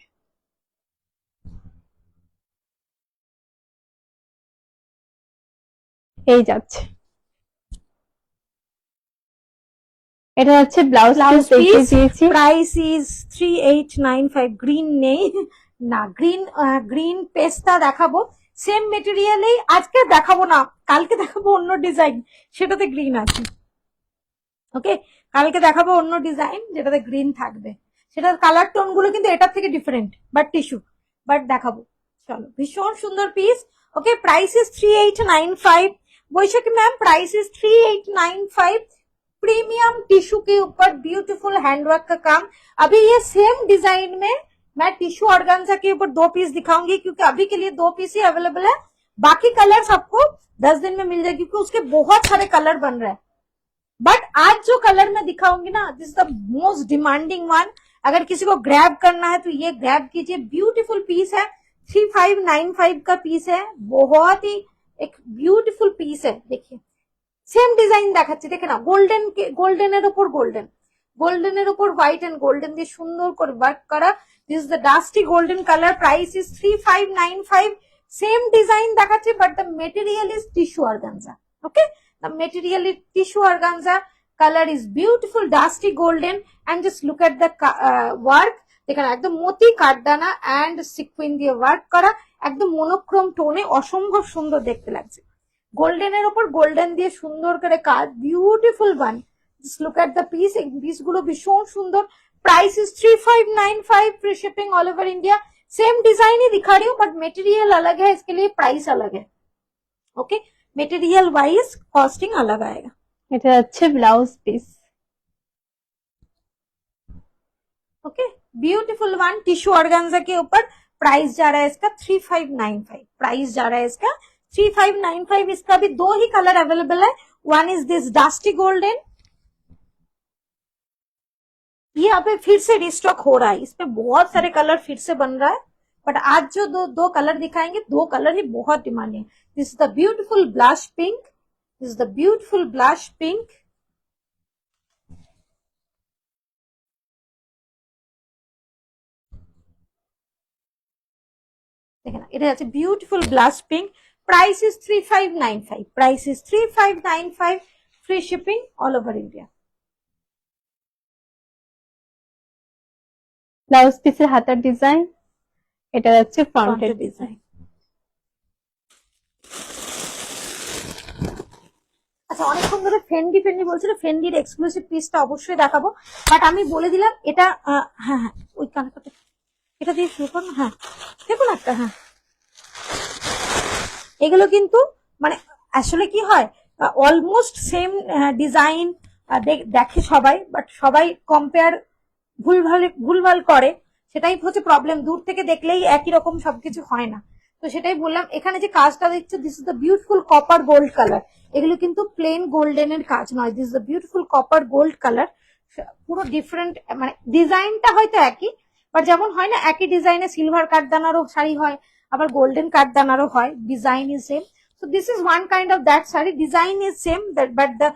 এই যাচ্ছে, এটা হচ্ছে ব্লাউজ পিস দিয়েছি, প্রাইস ইজ 3895। গ্রিন নেই না, গ্রিন পেস্তা দেখাবো, সেম মেটেরিয়ালেই আজকে দেখাবো না, কালকে দেখাবো অন্য ডিজাইন, সেটাতে গ্রিন আছে। ওকে, কালকে দেখাবো অন্য ডিজাইন যেটাতে গ্রিন থাকবে, সেটার কালার টোন গুলো কিন্তু এটার থেকে ডিফারেন্ট, বাট টিস্যু, বাট দেখাবো। চলো, ভীষণ সুন্দর পিস। Okay, price is 3895। Baishakhi ma'am price is 3895। Premium tissue के ऊपर ब्यूटीफुल हैंडवर्क का काम। अभी ये सेम डिजाइन में मैं टिश्यू ऑर्गेन्जा के ऊपर 2 पीस दिखाऊंगी, क्योंकि अभी के लिए 2 पीस ही अवेलेबल है, बाकी कलर्स आपको 10 दिन में मिल जाएगी, क्योंकि उसके बहुत सारे कलर बन रहे हैं। बट आज जो कलर मैं दिखाऊंगी ना, this is the most demanding one. अगर किसी को ग्रैब करना है तो ये ग्रैब कीजिए, ब्यूटीफुल पीस है, 3595 का पीस है, बहुत ही एक ब्यूटीफुल पीस है। देखिए सेम डिजाइन দেখাচ্ছি, দেখে না, গোল্ডেনের উপর গোল্ডেনের উপর হোয়াইট এন্ড গোল্ডেন দিয়ে সুন্দর করে ওয়ার্ক করা। This is the dusty golden colour, price is 3595। Same design দেখাচ্ছি, but the material is tissue organza. Okay, the material is tissue organza, colour is beautiful dusty golden, and just look at the work. দেখেন একদম মতি কাঠদানা and sequin দিয়ে work করা, একদম মোনোক্রোম টোনে, অসম্ভব সুন্দর দেখতে লাগছে। গোল্ডেনের উপর গোল্ডেন দিয়ে সুন্দর করে কাজ, beautiful one. Just look at the piece, এই পিস গুলো ভীষণ সুন্দর। Price is 3595, free shipping all over India. Same design ही दिखा रही हूँ, बट मटेरियल अलग है, इसके लिए प्राइस अलग है। ओके, मटेरियल वाइज कॉस्टिंग अलग आएगा। এটা হচ্ছে blouse piece. Okay, beautiful one, tissue organza के ऊपर। प्राइस जा रहा है इसका 3595, प्राइस जा रहा है इसका 3595। इसका भी 2 ही कलर अवेलेबल है, one is this dusty golden, ये यहाँ पे फिर से रिस्टॉक हो रहा है, इसमें बहुत सारे कलर फिर से बन रहा है, बट आज जो दो कलर दिखाएंगे, 2 कलर ही बहुत डिमांडिंग है। This is the beautiful blush pink, this is the beautiful blush pink. देखना, it is a beautiful blush pink. Price is 3595, price is 3595, free shipping all over India। Blouse পিসের হাতার design, এটা যাচ্ছে ফ্রন্টের design. আচ্ছা, অনেকক্ষণ ধরে ফেন্ডি ফেন্ডি বলছিল, ফেন্ডির এক্সক্লুসিভ পিসটা অবশ্যই দেখাবো, বাট আমি বলে দিলাম এটা হ্যাঁ হ্যাঁ ওই কালারটা এটা দিয়ে শুরু করুন। হ্যাঁ দেখুন একটা, হ্যাঁ এগুলো কিন্তু মানে আসলে কি হয়, অলমোস্ট সেম ডিজাইন দেখে সবাই, বাট সবাই কম্পেয়ার ভুলভাল করে, সেটাই হচ্ছে প্রবলেম। দূর থেকে দেখলেই একই রকম সবকিছু হয় না, তো সেটাই বললাম। এখানে যে কাজটা দেখছো, this is the beautiful copper gold colour. এগুলো কিন্তু প্লেন গোল্ডেনের কাজ নয়, this is the beautiful copper gold colour. পুরো ডিফারেন্ট, মানে ডিজাইনটা হয়তো একই, বাট যেমন হয় না একই ডিজাইনে সিলভার কাঠদানারও শাড়ি হয়, আবার গোল্ডেন কাঠদানারও হয়, design is same. So this is one kind of that saree, design is same that, but the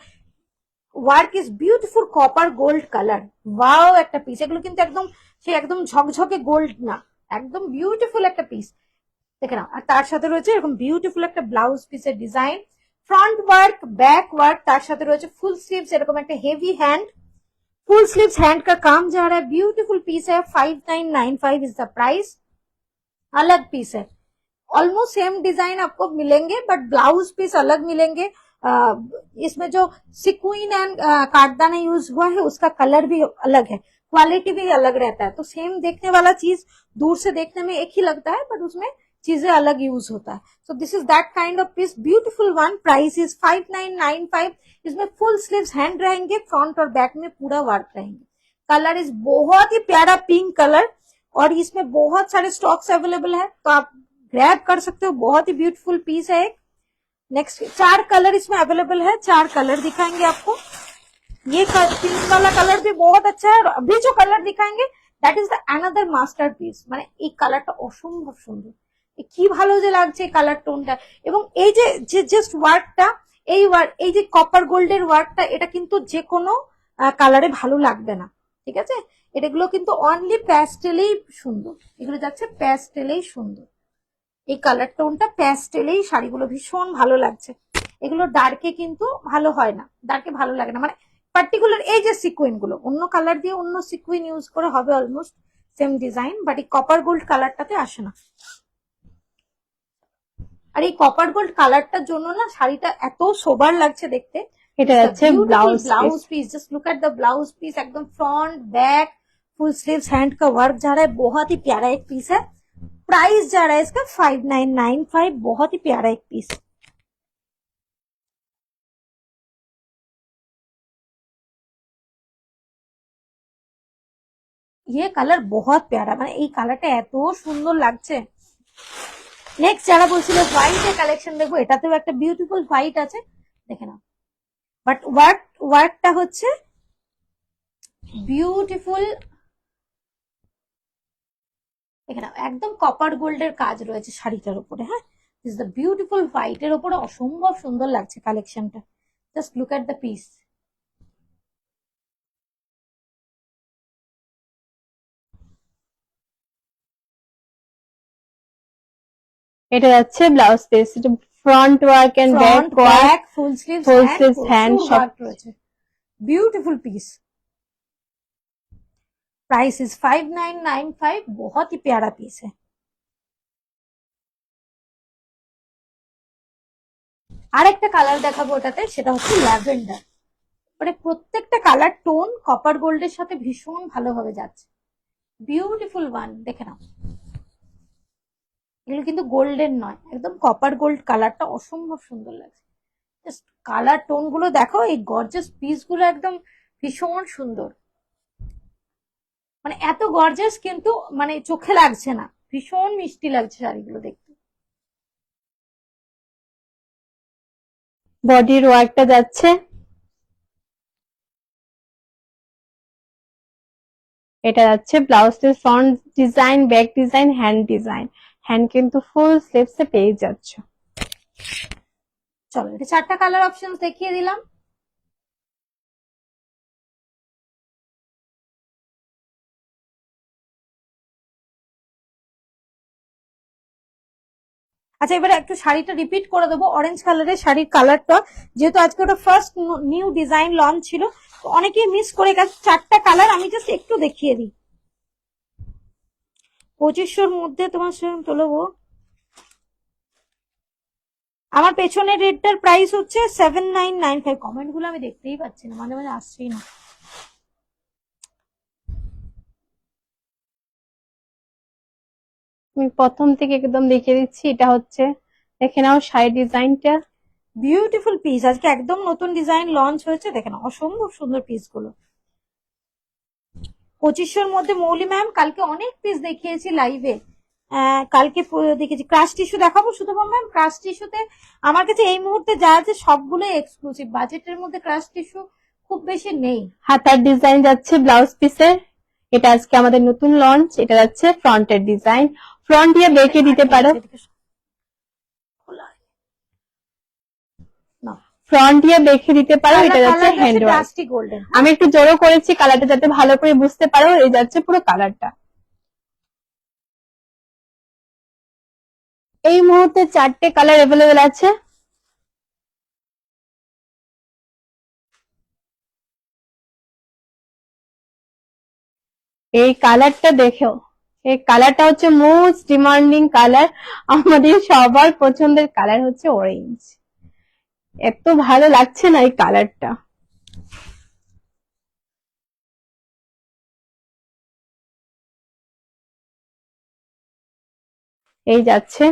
work is beautiful copper gold colour. Wow একটা পিস, এগুলো কিন্তু একদম সে একদম ঝকঝকে গোল্ড না, একদম বিউটিফুল একটা পিস দেখে নাও। আর তার সাথে রয়েছে এরকম বিউটিফুল একটা ব্লাউজ পিসের design, front work back work, তার সাথে রয়েছে ফুল স্লিভস, এরকম একটা heavy hand, full sleeves hand का काम जा रहा है, ब्यूटीफुल पीस है। 5995 इज द प्राइस। अलग पीस है, ऑलमोस्ट सेम डिजाइन आपको मिलेंगे, बट ब्लाउज पीस अलग मिलेंगे। इसमें जो सिक्वीन एंड काटदाना यूज हुआ है उसका कलर भी अलग है, क्वालिटी भी अलग रहता है। तो सेम देखने वाला चीज दूर से देखने में एक ही लगता है, बट उसमें चीजें अलग यूज होता है। So this is that kind of peace, beautiful one. Price is 5995। इसमें फुल स्लीव्स हैंड रहेंगे, फ्रंट और बैक में पूरा वर्क रहेंगे। कलर इज बहुत ही प्यारा पिंक कलर, और इसमें बहुत सारे स्टॉक्स अवेलेबल है, तो आप ग्रैब कर सकते हो। बहुत ही ब्यूटीफुल पीस है। एक नेक्स्ट 4 कलर इसमें अवेलेबल है, 4 कलर दिखाएंगे आपको। ये पिंक वाला कलर भी बहुत अच्छा है, और अभी जो कलर दिखाएंगे that is the another masterpiece. মানে এই কালারটা অসম্ভব সুন্দর, কি ভালো যে লাগছে এই কালার টোনটা। এবং এই যে জাস্ট ওয়ার্কটা, এই যে কপার গোল্ডের ওয়ার্কটা, এটা কিন্তু যে কোনো কালারে ভালো লাগবে না, ঠিক আছে। এগুলো কিন্তু অনলি প্যাস্টেলেই সুন্দর, এগুলো যাচ্ছে প্যাস্টেলেই সুন্দর। এই কালার টোনটা প্যাস্টেলেই শাড়িগুলো ভীষণ ভালো লাগছে। এগুলো ডার্কে কিন্তু ভালো হয় না, ডার্কে ভালো লাগে না, মানে পার্টিকুলার এই যে সিকুইন গুলো অন্য কালার দিয়ে অন্য সিকুইন ইউজ করে হবে অলমোস্ট সেম ডিজাইন, বাট এই কপার গোল্ড কালারটাতে আসে না। আর এই কপার গোল্ড কালারটার জন্য না শাড়িটা এত সোবার লাগছে দেখতে। এটা হচ্ছে blouse piece, just look at the blouse piece, एकदम front back full sleeves hand का वर्क जा रहा है, बहुत ही प्यारा एक पीस है। प्राइस जा रहा है इसका 5995, बहुत ही प्यारा एक पीस। ये कलर बहुत प्यारा, মানে এই কালারটা এত সুন্দর লাগছে। নেক্সট যারা বলছিল হোয়াইটের কালেকশন দেখবো, এটাতেও একটা বিউটিফুল হোয়াইট আছে, দেখে নাও। বাট ওয়ার্কটা হচ্ছে বিউটিফুল, দেখে নাও একদম কপার গোল্ডের কাজ রয়েছে শাড়িটার উপরে। হ্যাঁ, দিস দ্য বিউটিফুল হোয়াইটের উপরে অসম্ভব সুন্দর লাগছে কালেকশনটা। Just look at the piece. এটা যাচ্ছে ব্লাউজ পিস, এটা front work and back work, full sleeves hand সব রয়েছে। Beautiful piece. प्राइस इज 5995, बहुत ही प्यारा पीस है। আরেকটা কালার দেখাবো ওটাতে, সেটা হচ্ছে ল্যাভেন্ডার। মানে প্রত্যেকটা কালার টোন কপার গোল্ডের সাথে ভীষণ ভালোভাবে যাচ্ছে। বিউটিফুল ওয়ান, দেখে নাও। এগুলো কিন্তু গোল্ডেন নয়, একদম কপার গোল্ড কালারটা অসম্ভব সুন্দর লাগছে। জাস্ট কালার টোন গুলো দেখো, এই গর্জাস পিস গুলো একদম ভীষণ সুন্দর, মানে এত গর্জাস কিন্তু মানে চোখে লাগছে না, ভীষণ মিষ্টি লাগছে শাড়িগুলো দেখতে। বডির ওয়ার্কটা যাচ্ছে, এটা যাচ্ছে ব্লাউজের front design, back design, hand design. Hand কিন্তু ফুল স্লিভসে পেয়ে যাচ্ছ। চলো এটা 4টা কালার অপশন দেখিয়ে দিলাম। আচ্ছা, এবারে একটু শাড়িটা রিপিট করে দেবো। অরেঞ্জ কালারের শাড়ির কালারটা, যেহেতু আজকে ওটা ফার্স্ট নিউ ডিজাইন লঞ্চ ছিল, অনেকেই মিস করে গেছে। 4টা কালার আমি জাস্ট একটু দেখিয়ে দিই। 2500-র মধ্যে তোমার সঙ্গে তোলবো। আমার পেছনের রেডটার প্রাইস হচ্ছে 7995। কমেন্ট গুলো আমি দেখতেই পাচ্ছি না, মাঝে মাঝে আসছেই না। আমি প্রথম থেকে একদম দেখিয়ে দিচ্ছি, এটা হচ্ছে দেখে নাও শাড়ি ডিজাইনটা। বিউটিফুল পিস, আজকে একদম নতুন ডিজাইন লঞ্চ হয়েছে, দেখেন অসম্ভব সুন্দর পিস গুলো। 2500-র মধ্যে মৌলি ম্যাম কালকে অনেক পিস দেখিয়েছি লাইভে। কালকে দেখেছি ক্রাশ টিস্যু দেখাবো শুধু ম্যাম। ক্রাশ টিস্যুতে আমার কাছে এই মুহূর্তে যা আছে সবগুলো এক্সক্লুসিভ, বাজেটের মধ্যে ক্রাশ টিস্যু খুব বেশি নেই। হাতার ডিজাইন যাচ্ছে ব্লাউজ পিসের, এটা আজকে আমাদের নতুন লঞ্চ। এটা যাচ্ছে ফ্রন্টের ডিজাইন, ফ্রন্ট দিয়ে বেঁকে দিতে পারো, ফ্রন্ট দিয়ে বেঁকে দিতে পারো। এটা যাচ্ছে হ্যান্ড ওয়ার্ক। গোল্ডেন, আমি একটু জোরও করেছি কালারটা যাতে ভালো করে বুঝতে পারো। এই যাচ্ছে পুরো কালারটা। এই মুহূর্তে 4টে কালার অ্যাভেলেবেল আছে। এই কালারটা দেখো, এই কালারটা হচ্ছে মোস্ট ডিমান্ডিং কালার, আমাদের সবার পছন্দের কালার হচ্ছে অরেঞ্জ। এত ভালো লাগছে না এই কালারটা। এই যাচ্ছে,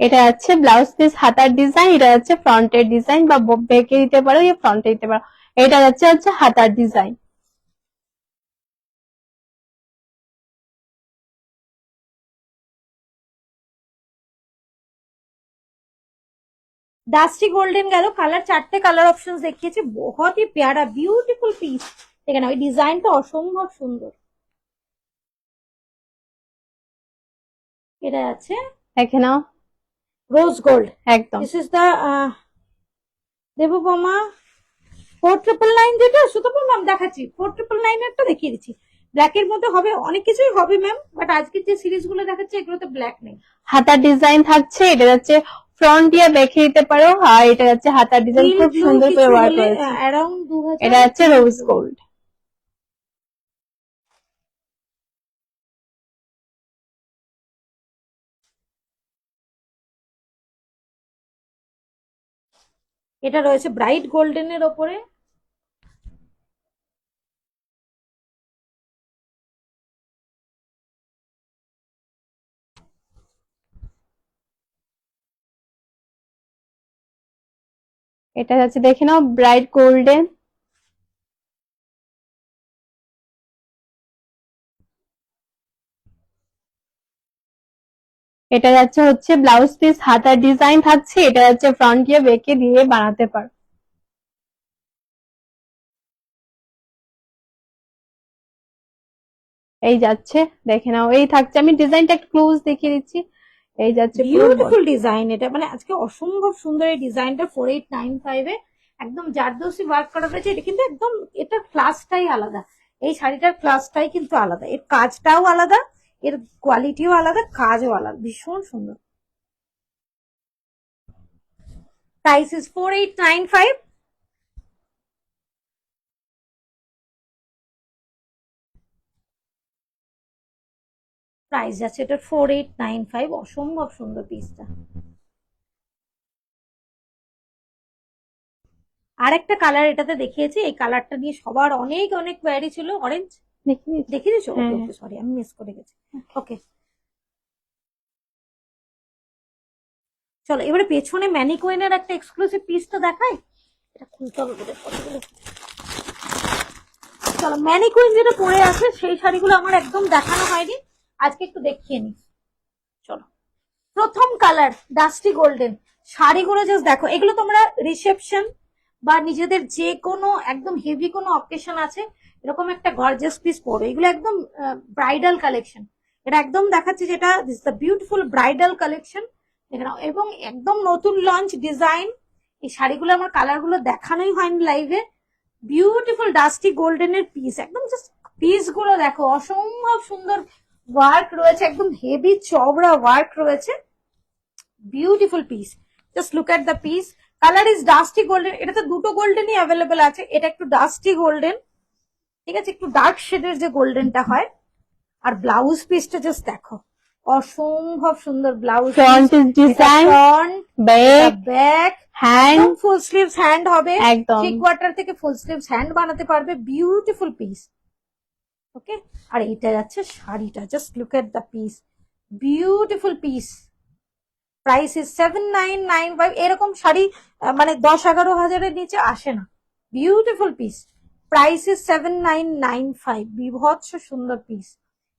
এটা যাচ্ছে ব্লাউজ পিস হাতার ডিজাইন, এটা যাচ্ছে ফ্রন্টের ডিজাইন বা বেঁকে দিতে পারো ইয়া ফ্রন্টে দিতে পারো। এটা যাচ্ছে হচ্ছে হাতার ডিজাইন। ডাস্টি গোল্ডেন গেল, কালার 4টে কালার অপশন দেখিয়েছি, বহুত হি প্যারা বিউটিফুল পিস। দেখেন ওই ডিজাইনটা অসম্ভব সুন্দর। এটা আছে দেখে নাও, রোজ গোল্ড একদম। দিস ইজ দা দেববোমা 4999, যেটা সুতপা ম্যাম দেখাচ্ছি 4999 এরটা দেখিয়ে দিচ্ছি। ব্ল্যাক এর মধ্যে হবে, অনেক কিছুই হবে ম্যাম, বাট আজকে যে সিরিজ গুলো দেখাচ্ছি এগুলোতে ব্ল্যাক নেই। হাতার ডিজাইন থাকছে, এটা যাচ্ছে ফ্রন্ট দিয়ে বেঁকে দিতে পারো, আর এটা যাচ্ছে হাতার ডিজাইন খুব সুন্দর করে ওয়ার্ক করেছে। অ্যারাউন্ড 2000। এটা যাচ্ছে রোজ গোল্ড। এটা রয়েছে ব্রাইট গোল্ডেন এর ওপরে। এটা যাচ্ছে দেখে নাও ব্রাইট গোল্ডেন। এটা যাচ্ছে হচ্ছে ব্লাউজ পিস হাতার ডিজাইন থাকছে, এটা যাচ্ছে ফ্রন্ট দিয়ে বেঁকে দিয়ে বানাতে পারো। এই যাচ্ছে দেখে নাও, এই থাকছে, আমি ডিজাইনটা একটু ক্লোজ দেখিয়ে দিচ্ছি। এই যাচ্ছে বিউটিফুল ডিজাইন, এটা মানে আজকে অসম্ভব সুন্দর এই ডিজাইনটা 4895 এ একদম জারদোসি ওয়ার্ক করা হয়েছে। এটা কিন্তু একদম এটা ক্লাসটাই আলাদা, এই শাড়িটার ক্লাসটাই কিন্তু আলাদা, এর কাজটাও আলাদা, এর কোয়ালিটিও আলাদা, কাজও আলাদা, ভীষণ সুন্দর। Price is 4895। প্রাইস যাচ্ছে এটা 4895, অসম্ভব সুন্দর পিসটা। আরেকটা কালার এটাতে দেখিয়েছি, এই কালারটা নিয়ে সবার অনেক অনেক কোয়ারি ছিল। অরেঞ্জ দেখিয়ে দিয়েছো? ওকে সরি আমি মিস করে গেছি। ওকে চলো এবারে পেছনে ম্যানিকুইনের একটা এক্সক্লুসিভ পিসটা দেখাই। এটা খুলতে হবে বোধহয় কতগুলো। চলো ম্যানিকুইন যেটা পরে আছে সেই শাড়িগুলো আমার একদম দেখানো হয়নি, আজকে একটু দেখিয়ে নি। চলো প্রথম কালার ডাস্টি গোল্ডেন, শাড়িগুলো জাস্ট দেখো, এগুলো তোমরা রিসেপশন বা নিজেদের যে কোনো একদম হেভি কোনো অকেশন আছে এরকম একটা গর্জিয়াস পিস পরো, এগুলো একদম ব্রাইডাল কালেকশন। এটা একদম দেখাচ্ছে যেটা this the beautiful bridal collection, দেখে নাও, এবং একদম নতুন লঞ্চ ডিজাইন। এই শাড়িগুলো আমার কালার গুলো দেখানোই হয়নি লাইভে। বিউটিফুল ডাস্টি গোল্ডেনের পিস, একদম জাস্ট পিস গুলো দেখো, অসম্ভব সুন্দর ওয়ার্ক রয়েছে, একদম হেভি চওড়া ওয়ার্ক রয়েছে, beautiful piece. Just look at the piece, colour is dusty golden. এটা তো দুটো গোল্ডেনই অ্যাভেলেবেল আছে, এটা একটু ডাস্টি গোল্ডেন, ঠিক আছে, একটু ডার্ক শেডের যে গোল্ডেনটা হয়। আর ব্লাউজ পিসটা জাস্ট দেখো, অসম্ভব সুন্দর blouse front design, front back, back, hand, ফুল স্লিভস হ্যান্ড হবে, একদম 3 কোয়ার্টার থেকে ফুল স্লিভস হ্যান্ড বানাতে পারবে, বিউটিফুল পিস। ওকে, আর এটা যাচ্ছে শাড়িটা, just look at the piece, beautiful piece. Price is 7995। এরকম শাড়ি মানে 10-11 হাজারের নিচে আসে না। Beautiful piece, price is 7995। বিভৎস সুন্দর পিস।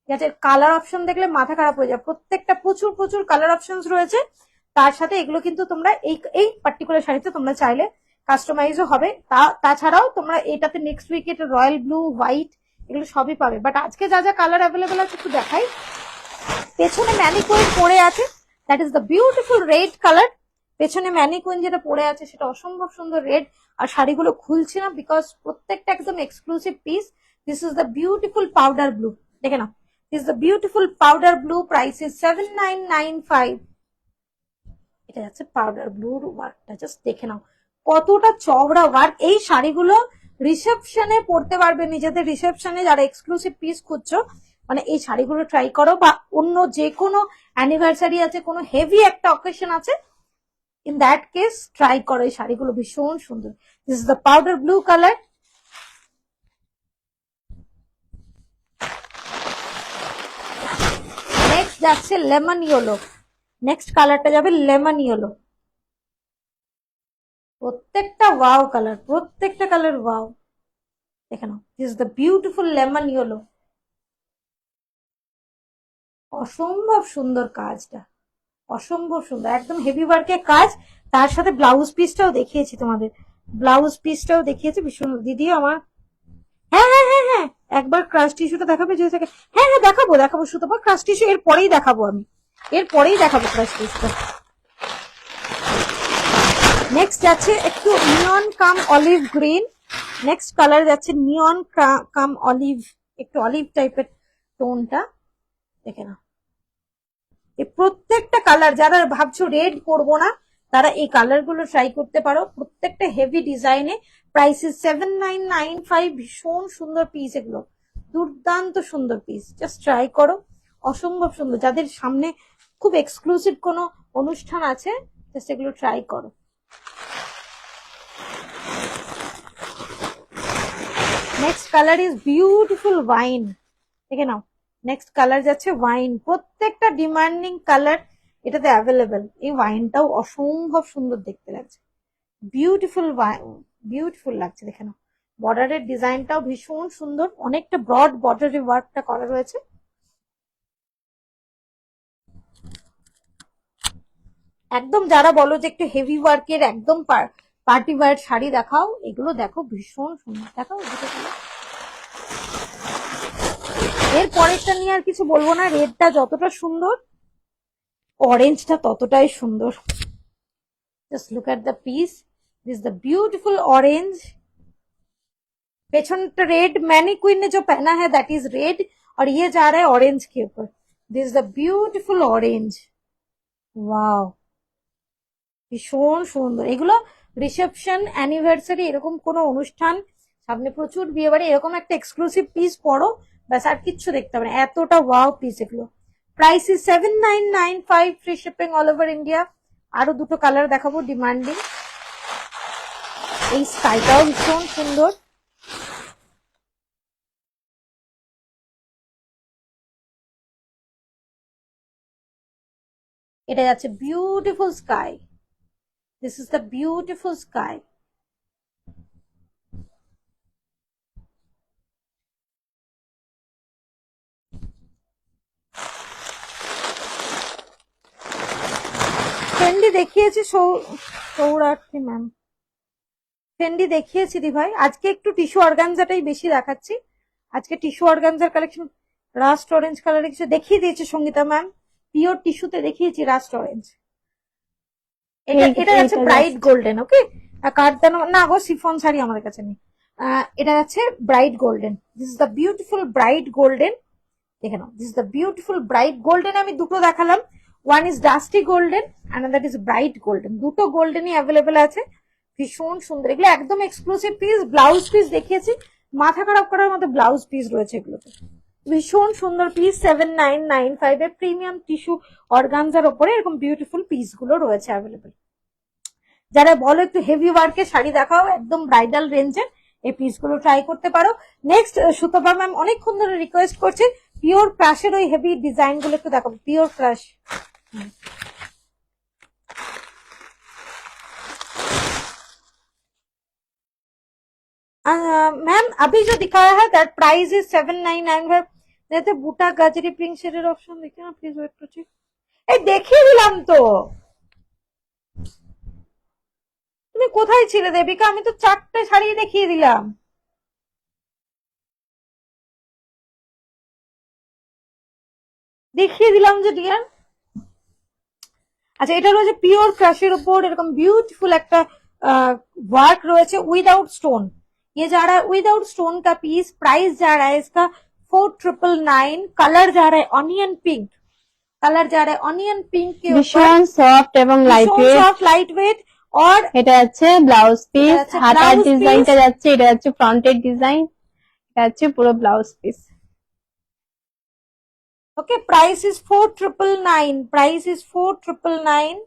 ঠিক আছে, কালার অপশন দেখলে মাথা খারাপ হয়ে যায়, প্রত্যেকটা প্রচুর প্রচুর কালার অপশন রয়েছে। তার সাথে এগুলো কিন্তু তোমরা এই পার্টিকুলার শাড়িতে তোমরা চাইলে কাস্টমাইজও হবে। তাছাড়াও তোমরা এটাতে নেক্সট উইকে এটা রয়্যাল ব্লু, হোয়াইট, এগুলো সবই পাবে। বাট আজকে যা যা কালার অ্যাভেলেবেল আছে একটু দেখাই। পেছনে ম্যানিকুইন পরে আছে, that is the beautiful red colour. পেছনে ম্যানিকুইন যেটা পরে আছে সেটা অসম্ভব সুন্দর রেড। আর শাড়িগুলো খুলছে না বিকজ প্রত্যেকটা একদম exclusive piece. This is the beautiful powder blue, দেখে নাও, this the beautiful powder blue, price is 7995। এটা যাচ্ছে পাউডার ব্লুর ওয়ার্কটা, জাস্ট দেখে নাও কতটা চওড়া ওয়ার্ক। এই শাড়িগুলো রিসেপশনে পরতে পারবে, নিজেদের রিসেপশনে যারা এক্সক্লুসিভ পিস খুঁজছো, মানে এই শাড়িগুলো ট্রাই করো। বা অন্য যে কোনো অ্যানিভার্সারি আছে, কোনো হেভি একটা অকেশন আছে, ইন দ্যাট কেস ট্রাই করো, এই শাড়িগুলো ভীষণ সুন্দর। This is the powder blue colour. Next যাচ্ছে লেমন ইয়েলো, নেক্সট কালারটা যাবে লেমন ইয়েলো। প্রত্যেকটা ওয়াও কালার, প্রত্যেকটা কালার ওয়াও, দেখে নাও, this is the beautiful lemon yellow. অসম্ভব সুন্দর কাজটা, অসম্ভব সুন্দর, একদম হেভি ওয়ার্কের কাজ। তার সাথে ব্লাউজ পিসটাও দেখিয়েছি তোমাদের, ব্লাউজ পিসটাও দেখিয়েছি ভীষণ। দিদি আমার, হ্যাঁ হ্যাঁ হ্যাঁ হ্যাঁ, একবার ক্রাশ টিস্যুটা দেখাবে যদি থাকে? হ্যাঁ হ্যাঁ দেখাবো দেখাবো, সুতপা ক্রাশ টিস্যু এর পরেই দেখাবো, আমি এর পরেই দেখাবো ক্রাশ টিস্যুটা। নেক্সট যাচ্ছে একটু নিয়ন কাম অলিভ গ্রিন। নেক্সট কালার যাচ্ছে নিয়ন কাম অলিভ, একটু অলিভ টাইপের টোনটা, দেখে না। এই প্রত্যেকটা কালার, যারা ভাবছো রেড পরবো না, তারা এই কালার গুলো ট্রাই করতে পারো। প্রত্যেকটা হেভি ডিজাইনে, প্রাইস ইজ 7995। ভীষণ সুন্দর পিস এগুলো, দুর্দান্ত সুন্দর পিস, জাস্ট ট্রাই করো, অসম্ভব সুন্দর। যাদের সামনে খুব এক্সক্লুসিভ কোনো অনুষ্ঠান আছে, জাস্ট এগুলো ট্রাই করো। Next colour is beautiful wine, দেখে নাও। নেক্সট কালার যাচ্ছে ওয়াইন, প্রত্যেকটা ডিমান্ডিং কালার এটাতে অ্যাভেলেবেল। এই ওয়াইনটাও অসম্ভব সুন্দর দেখতে লাগছে, বিউটিফুল বিউটিফুল লাগছে, দেখে নাও। বর্ডারের ডিজাইনটাও ভীষণ সুন্দর, অনেকটা ব্রড বর্ডারের ওয়ার্কটা করা রয়েছে। একদম যারা বলো যে একটু হেভি ওয়ার্কের একদম পার্টি ওয়্যার শাড়ি দেখাও, এগুলো দেখো ভীষণ সুন্দর, দেখাও এর পরেরটা নিয়ে আর কিছু বলবো না। রেডটা যতটা সুন্দর, অরেঞ্জটা ততটাই সুন্দর। Just look at the piece, this the beautiful orange. पेछनटा रेड, मैनीक्वीन ने जो पहना है दैट इज रेड, और ये जा रहा है ऑरेंज के ऊपर। This the beautiful orange, wow, ভীষণ সুন্দর। এগুলো রিসেপশন, অ্যানিভার্সারি, এরকম কোনো অনুষ্ঠান, সামনে প্রচুর বিয়ে বাড়ি, এরকম একটা এক্সক্লুসিভ পিস পরো, ব্যাস আর কিচ্ছু দেখতে হবে না, এতটা ওয়াও পিস এগুলো। Price is 7995, free shipping all over India. আরো দুটো কালার দেখাবো ডিমান্ডিং। এই স্কাইটাও ভীষণ সুন্দর, এটা যাচ্ছে beautiful sky. This is the beautiful sky. Fendi দেখিয়েছি, সৌরার্থী ম্যাম, ফেন্ডি দেখিয়েছি দি ভাই। আজকে একটু টিস্যু অর্গানজাটাই বেশি দেখাচ্ছি। আজকে tissue organza collection, rushed orange কালারের কিছু দেখিয়ে দিয়েছে সঙ্গীতা ম্যাম, পিওর টিস্যুতে দেখিয়েছি রাস্ট অরেঞ্জ। এটা যাচ্ছে ব্রাইট গোল্ডেন। ওকে, কারদানো না গো, শিফন শাড়ি আমার কাছে নেই। এটা যাচ্ছে bright golden. This is the beautiful bright golden, দেখে নাও। This is the beautiful bright golden. আমি দুটো দেখালাম, one is dusty golden, another is bright golden. দুটো গোল্ডেনই অ্যাভেলেবেল আছে, ভীষণ সুন্দর। এগুলো একদম এক্সক্লুসিভ পিস। ব্লাউজ পিস দেখিয়েছি, মাথা খারাপ করার মতো ব্লাউজ পিস রয়েছে এগুলোতে। ভীষণ সুন্দর piece, 7995 a premium tissue organza ওপরে এরকম বিউটিফুল পিস গুলো রয়েছে অ্যাভেলেবেল। যারা বলো একটু হেভি ওয়ার্কের শাড়ি দেখাও একদম ব্রাইডাল রেঞ্জের, এই পিস গুলো ট্রাই করতে পারো। নেক্সট সুতপা ম্যাম অনেকক্ষণ ধরে রিকোয়েস্ট করছে পিওর ক্রাশের ওই হেভি ডিজাইন গুলো একটু দেখাবো। পিওর ক্রাশ, मैम अभी जो दिखाया है दैट प्राइस इज 7995। जैसे बूटा गाजरी पिंक शेडेर ऑप्शन देखिए ना प्लीज, वेट टू चेक। এই দেখিয়ে দিলাম তো, তুমি কোথায় ছিলে দেবিকা? আমি তো 4টে শাড়ি দেখিয়ে দিলাম। দেখিয়ে দিলাম যে ডিয়ার। আচ্ছা, এটা রয়েছে পিওর ক্রাশের উপর এরকম বিউটিফুল একটা वर्क রয়েছে উইদাউট স্টোন। ये जा रहा है विदाउट स्टोन का पीस। प्राइस जा रहा है इसका 4999। कलर जा रहा है ऑनियन पिंक, कलर जा रहा है ऑनियन पिंक के ऊपर, ভীষণ সফট এবং light weight. Soft light weight. और এটা যাচ্ছে ব্লাউজ পিস, এটা যাচ্ছে হাতার blouse ডিজাইনটা piece। যাচ্ছে, এটা যাচ্ছে ফ্রন্টের ডিজাইন, এটা যাচ্ছে পুরো blouse piece. Okay, price is 4999, price is 4999।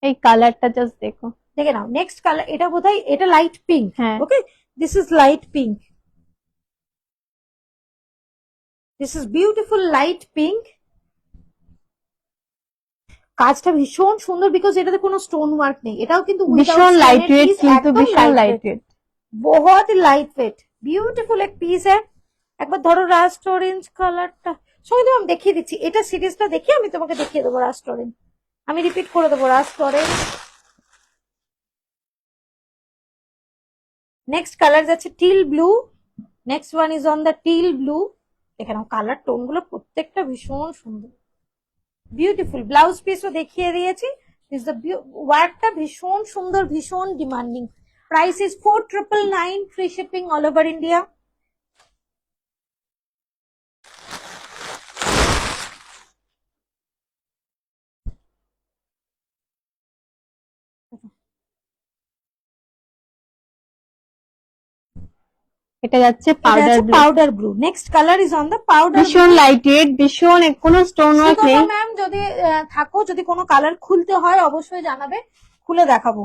এই কালারটা জাস্ট দেখো। দেখে নাও নেক্সট কালার, এটা বোধহয় এটা লাইট পিঙ্ক। হ্যাঁ। Okay, this is light pink, this is beautiful light pink. কাজটা ভীষণ সুন্দর বিকজ এটাতে কোনো স্টোন ওয়ার্ক নেই। এটাও কিন্তু ভীষণ লাইট ওয়েট, কিন্তু ভীষণ লাইট ওয়েট, बहुत ही लाइट वेट বিউটিফুল এক পিস है। একবার ধরো রাস্ট অরেঞ্জ কালারটা সঙ্গে আমি দেখিয়ে দিচ্ছি। এটা সিরিজটা দেখি আমি তোমাকে দেখিয়ে দেবো রাস্ট অরেঞ্জ, আমি রিপিট করে দেবো রাস্ট অরেঞ্জ। নেক্সট কালার যাচ্ছে teal blue, next one is on the teal blue. এখানে কালার টোন গুলো প্রত্যেকটা ভীষণ সুন্দর বিউটিফুল। ব্লাউজ পিসও দেখিয়ে দিয়েছি। ওয়ার্কটা ভীষণ সুন্দর, ভীষণ demanding. Price is 4999, free shipping all over India. এটা যাচ্ছে powder blue. Powder blue. Next colour is on the powder. ভীষণ লাইট ওয়েট, ভীষণ কোনো স্টোন ওয়ার্ক নেই। ম্যাম যদি থাকো, যদি কোনো কালার খুলতে হয় অবশ্যই জানাবে, খুলে দেখাবো।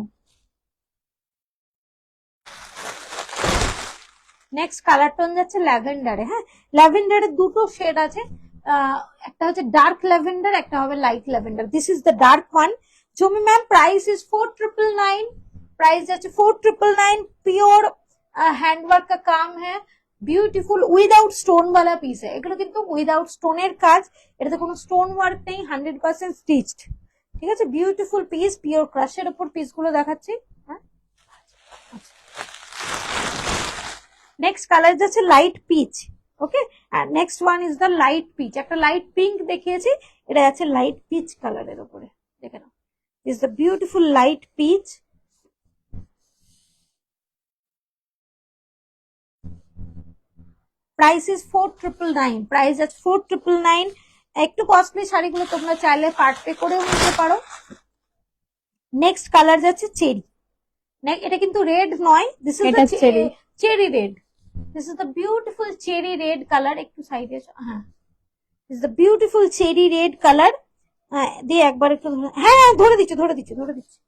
নেক্সট কালার টোন যাচ্ছে ল্যাভেন্ডারে। হ্যাঁ, ল্যাভেন্ডারে দুটো শেড আছে, একটা হচ্ছে ডার্ক ল্যাভেন্ডার, একটা হবে light lavender. This is the dark one. জমি ম্যাম प्राइस इज 4999, प्राइस যাচ্ছে 4999। प्योर हैंडवर्क का काम है, বিউটিফুল উইদাউট স্টোন वाला পিস है। এগুলো কিন্তু উইদাউট স্টোনের কাজ, এটাতে কোনো স্টোন ওয়ার্ক নেই, 100% স্টিচড। ঠিক আছে, বিউটিফুল পিস, পিওর ক্রাশের উপর পিস গুলো দেখাচ্ছি। হ্যাঁ, নেক্সট কালার যাচ্ছে লাইট পিচ। ওকে, আর next one is the light peach. একটা লাইট পিঙ্ক দেখিয়েছি, এটা যাচ্ছে লাইট পিচ কালারের উপরে। দেখে নাও, is the beautiful light peach. Price is 4999, price আছে 4999। একটু কস্টলি শাড়িগুলো তোমরা চাইলে পার্ট পে করেও নিতে পারো। নেক্সট কালার যাচ্ছে চেরি। এটা কিন্তু রেড নয়, this is the cherry red. This is the beautiful cherry red colour. একটু সাইডে, হ্যাঁ, this is the beautiful cherry red colour. দিয়ে একবার একটু, হ্যাঁ ধরে দিচ্ছি ধরে দিচ্ছি ধরে দিচ্ছি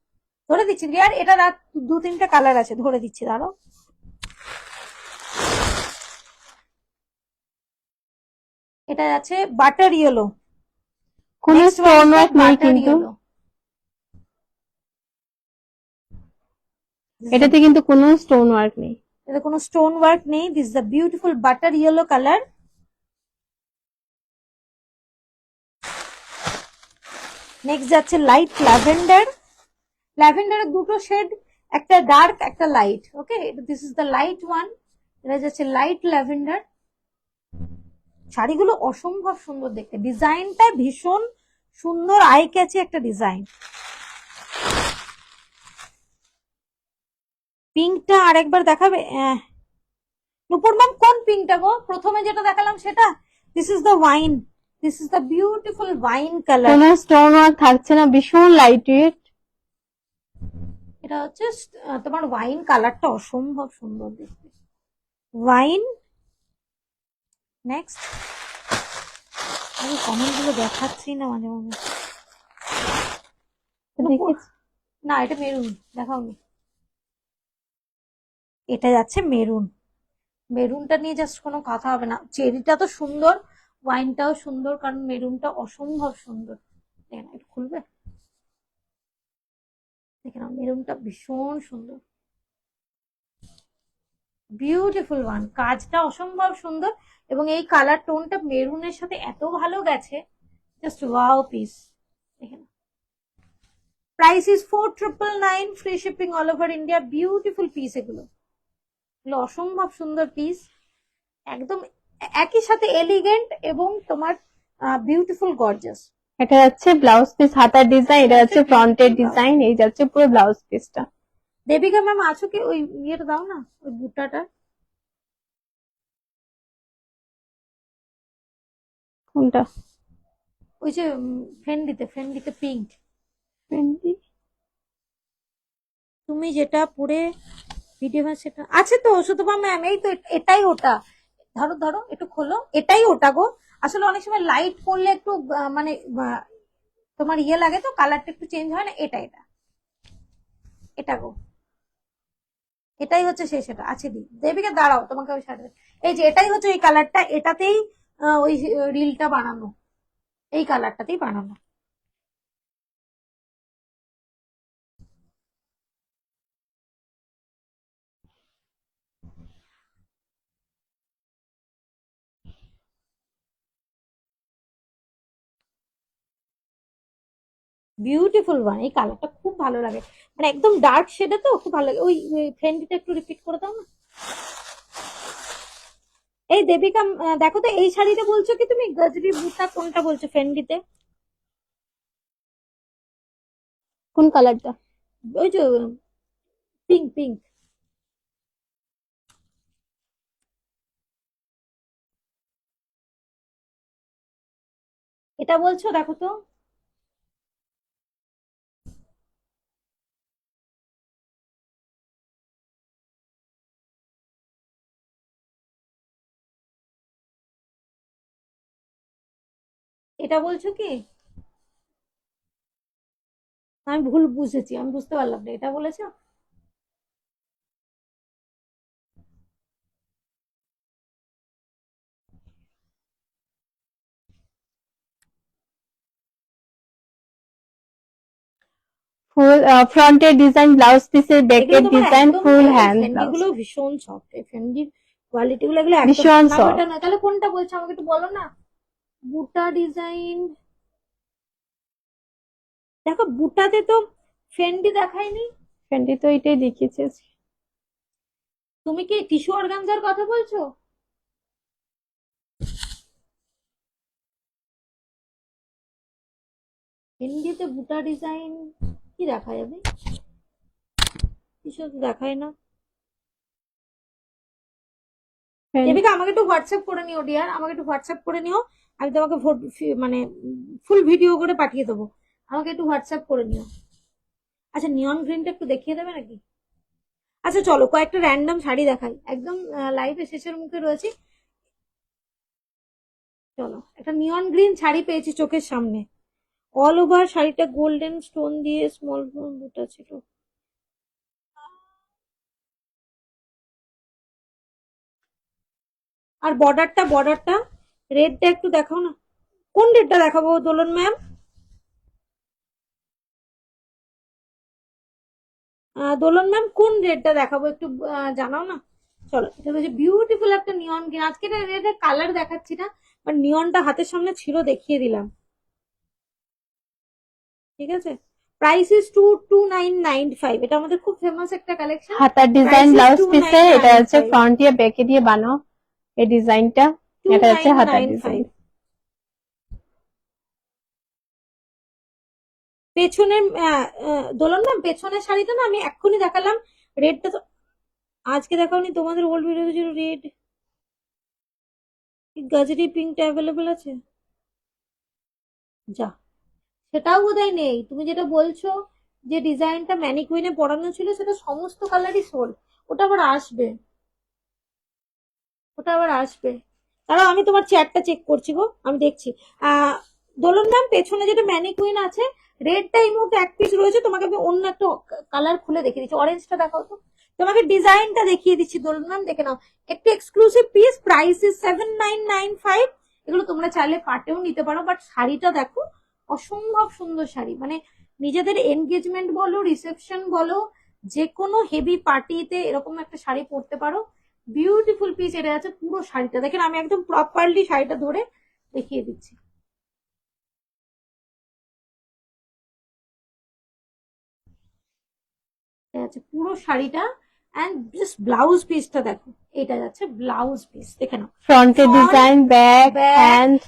ধরে দিচ্ছি রিয়ার। এটা দু তিনটা কালার আছে, ধরে দিচ্ছি দাঁড়াও। এটা আছে বাটার ইয়েলো, কোনো স্টোন ওয়ার্ক নেই কিন্তু এটাতে, কিন্তু কোনো স্টোন ওয়ার্ক নেই, এটা কোনো স্টোন ওয়ার্ক নেই। This the beautiful butter yellow colour. Next যাচ্ছে লাইট ল্যাভেন্ডার। ল্যাভেন্ডারের দুটো শেড, একটা ডার্ক একটা light. Okay, this is the light one. এটা যাচ্ছে লাইট ল্যাভেন্ডার। শাড়িগুলো অসম্ভব সুন্দর দেখতে, ডিজাইনটা ভীষণ সুন্দর, আই ক্যাচি একটা ডিজাইন। পিঙ্কটা আরেকবার দেখাবে? নুপুর ম্যাম কোন পিঙ্কটা গো? প্রথমে যেটা দেখালাম সেটা? This is the wine, this is the beautiful wine colour. কোনো স্টোন ওয়ার্ক থাকছে না, ভীষণ লাইট ওয়েট। এটা হচ্ছে তোমার ওয়াইন কালারটা অসম্ভব সুন্দর দেখতে। ওয়াইন। নেক্সট। আমি কমেন্ট গুলো দেখাচ্ছি না মাঝে মাঝে। দেখেছি। না এটা মেরুন, দেখাওনি। এটা যাচ্ছে মেরুন। মেরুনটা নিয়ে জাস্ট কোনো কথা হবে না। চেরিটা তো সুন্দর, ওয়াইনটাও সুন্দর, কারণ মেরুনটা অসম্ভব সুন্দর। দেখে না, একটু খুলবে? দেখে না, মেরুনটা ভীষণ সুন্দর, বিউটিফুল ওয়ান। কাজটা অসম্ভব সুন্দর, এবং এই কালার টোনটা মেরুনের সাথে এত ভালো গেছে, জাস্ট ওয়াও পিস। দেখে না, price is 4999, free shipping all over India. Beautiful piece এগুলো, এগুলো অসম্ভব সুন্দর পিস, একদম একই সাথে এলিগেন্ট এবং তোমার বিউটিফুল গর্জাস। এটা যাচ্ছে ব্লাউজ পিস, হাতার ডিজাইন, এটা যাচ্ছে ফ্রন্টের ডিজাইন, এই যাচ্ছে পুরো ব্লাউজ পিসটা। দেবিকা ম্যাম আছো কি? ওই ইয়েটা দাও না, ওই বুটাটা। কোনটা? ওই যে ফেন্ডিতে, ফেন্ডিতে পিঙ্ক। ফেন্ডি? তুমি যেটা পরে ভিডিও সেটা আছে তো সুতপা ম্যাম, এই তো এটাই ওটা। ধরো ধরো, একটু খোলো, এটাই ওটা গো। আসলে অনেক সময় লাইট পড়লে একটু মানে তোমার ইয়ে লাগে তো, কালারটা একটু চেঞ্জ হয় না, এটা এটা এটা গো, এটাই হচ্ছে সেই সেটা। আছে দি দেবিকা, দাঁড়াও তোমাকে ওই সাথে, এই যে এটাই হচ্ছে ওই কালারটা, এটাতেই ওই রিলটা বানানো, এই কালারটাতেই বানানো। বিউটিফুল ওয়ান, এই কালারটা খুব ভালো লাগে, মানে একদম ডার্ক শেডে তো খুব ভালো লাগে। ওই ফেন্ডিটা একটু রিপিট করে দাও না। এই দেবিকা দেখো তো, এই শাড়িটা বলছো কি তুমি গজরি বুটা, কোনটা বলছো ফেন্ডিতে? কোন কালারটা? ওই যে পিঙ্ক পিঙ্ক, এটা বলছো? দেখো তো। এটা বলছো কি? আমি ভুল বুঝেছি, আমি বুঝতে পারলাম না, এটা বলেছো? ফুল ফ্রন্টের ডিজাইন, ব্লাউজ পিসের এগুলো ব্যাকের তোমার ডিজাইন, একদম, ফুল এই হ্যান্ড ফেন্ডি ব্লাউজ। গুলো ভীষণ সফট, এই ফেন্ডির কোয়ালিটি গুলো এগুলো একদম ভীষণ না। সফট। ওটা না, তাহলে কোনটা বলছো আমাকে একটু বলো না। বুটা ডিজাইন, দেখো বুটাতে তো ফেন্ডি দেখায়নি। ফেন্ডি তো এটাই দেখিয়েছে। তুমি কি টিস্যু অর্গানজার কথা বলছো? ফেন্ডিতে বুটা ডিজাইন কি দেখা যাবে? কিছু তো দেখায় না। দেবিকা আমাকে একটু হোয়াটসঅ্যাপ করে নিও ডিয়ার, আমাকে একটু হোয়াটসঅ্যাপ করে নিও। আমি তোমাকে মানে ফুল ভিডিও করে পাঠিয়ে দেবো, আমাকে একটু হোয়াটসঅ্যাপ করে নিও। আচ্ছা নিয়ন গ্রিনটা একটু দেখিয়ে দেবে নাকি? আচ্ছা চলো কয়েকটা র্যান্ডম শাড়ি দেখাই, একদম লাইভে শেষের মুখে রয়েছি। চলো, একটা নিয়ন গ্রিন শাড়ি পেয়েছি চোখের সামনে, অল ওভার শাড়িটা গোল্ডেন স্টোন দিয়ে স্মল বুটা ছিল। আর বর্ডারটা, বর্ডারটা রেডটা একটু দেখাও না। কোন রেডটা দেখাবো দোলন ম্যাম? দোলন ম্যাম কোন রেডটা দেখাবো একটু জানাও না। চলো, এটা হচ্ছে বিউটিফুল একটা নিয়ন গ্রিন। আজকে এটা রেডের কালার দেখাচ্ছি না, বাট নিয়নটা হাতের সামনে ছিল, দেখিয়ে দিলাম। ঠিক আছে, প্রাইস ইজ 2995। এটা আমাদের খুব ফেমাস একটা কালেকশন। হাতার ডিজাইন, ব্লাউজ পিসে, এটা হচ্ছে ফ্রন্ট দিয়ে ব্যাকে দিয়ে বানাও এই ডিজাইনটা। এটা হচ্ছে হাতার ডিজাইন। পেছনের দোলন ম্যাম পেছনের শাড়িটা না আমি এক্ষুনি দেখালাম, রেডটা তো আজকে দেখাওনি তোমাদের ওল্ড ভিডিওতে ছিল রেড, গাজরি পিঙ্কটা অ্যাভেলেবেল আছে? যা, সেটাও বোধহয় নেই। তুমি যেটা বলছো যে ডিজাইনটা ম্যানিকুইনে পরানো ছিল, সেটা সমস্ত কালারই সোল। ওটা আবার আসবে, ওটা আবার আসবে। দাঁড়াও আমি তোমার চেয়ারটা চেক করছি গো, আমি দেখছি। দোলন ম্যাম, পেছনে যেটা ম্যানিকুইন আছে রেডটা এই মুহূর্তে এক পিস রয়েছে, তোমাকে আমি অন্য একটা কালার খুলে দেখিয়ে দিচ্ছি। অরেঞ্জটা দেখাও তো, তোমাকে ডিজাইনটা দেখিয়ে দিচ্ছি। দোলন ম্যাম দেখে নাও, একটু এক্সক্লুসিভ পিস, প্রাইস ইজ 7995। এগুলো তোমরা চাইলে পাটেও নিতে পারো, বাট শাড়িটা দেখো, অসম্ভব সুন্দর শাড়ি। মানে নিজেদের এনগেজমেন্ট বলো, রিসেপশন বলো, যে কোনো হেভি পার্টিতে এরকম একটা শাড়ি পরতে পারো। Beautiful piece. এটা আছে পুরো শাড়িটা, দেখেন আমি একদম প্রপারলি শাড়িটা ধরে দেখিয়ে দিচ্ছি। এটা আছে পুরো শাড়িটা, এন্ড জাস্ট ব্লাউজ পিসটা দেখো, এটা যাচ্ছে ব্লাউজ পিস, দেখে নাও। ফ্রন্টের ডিজাইন, ব্যাক, হ্যান্ড।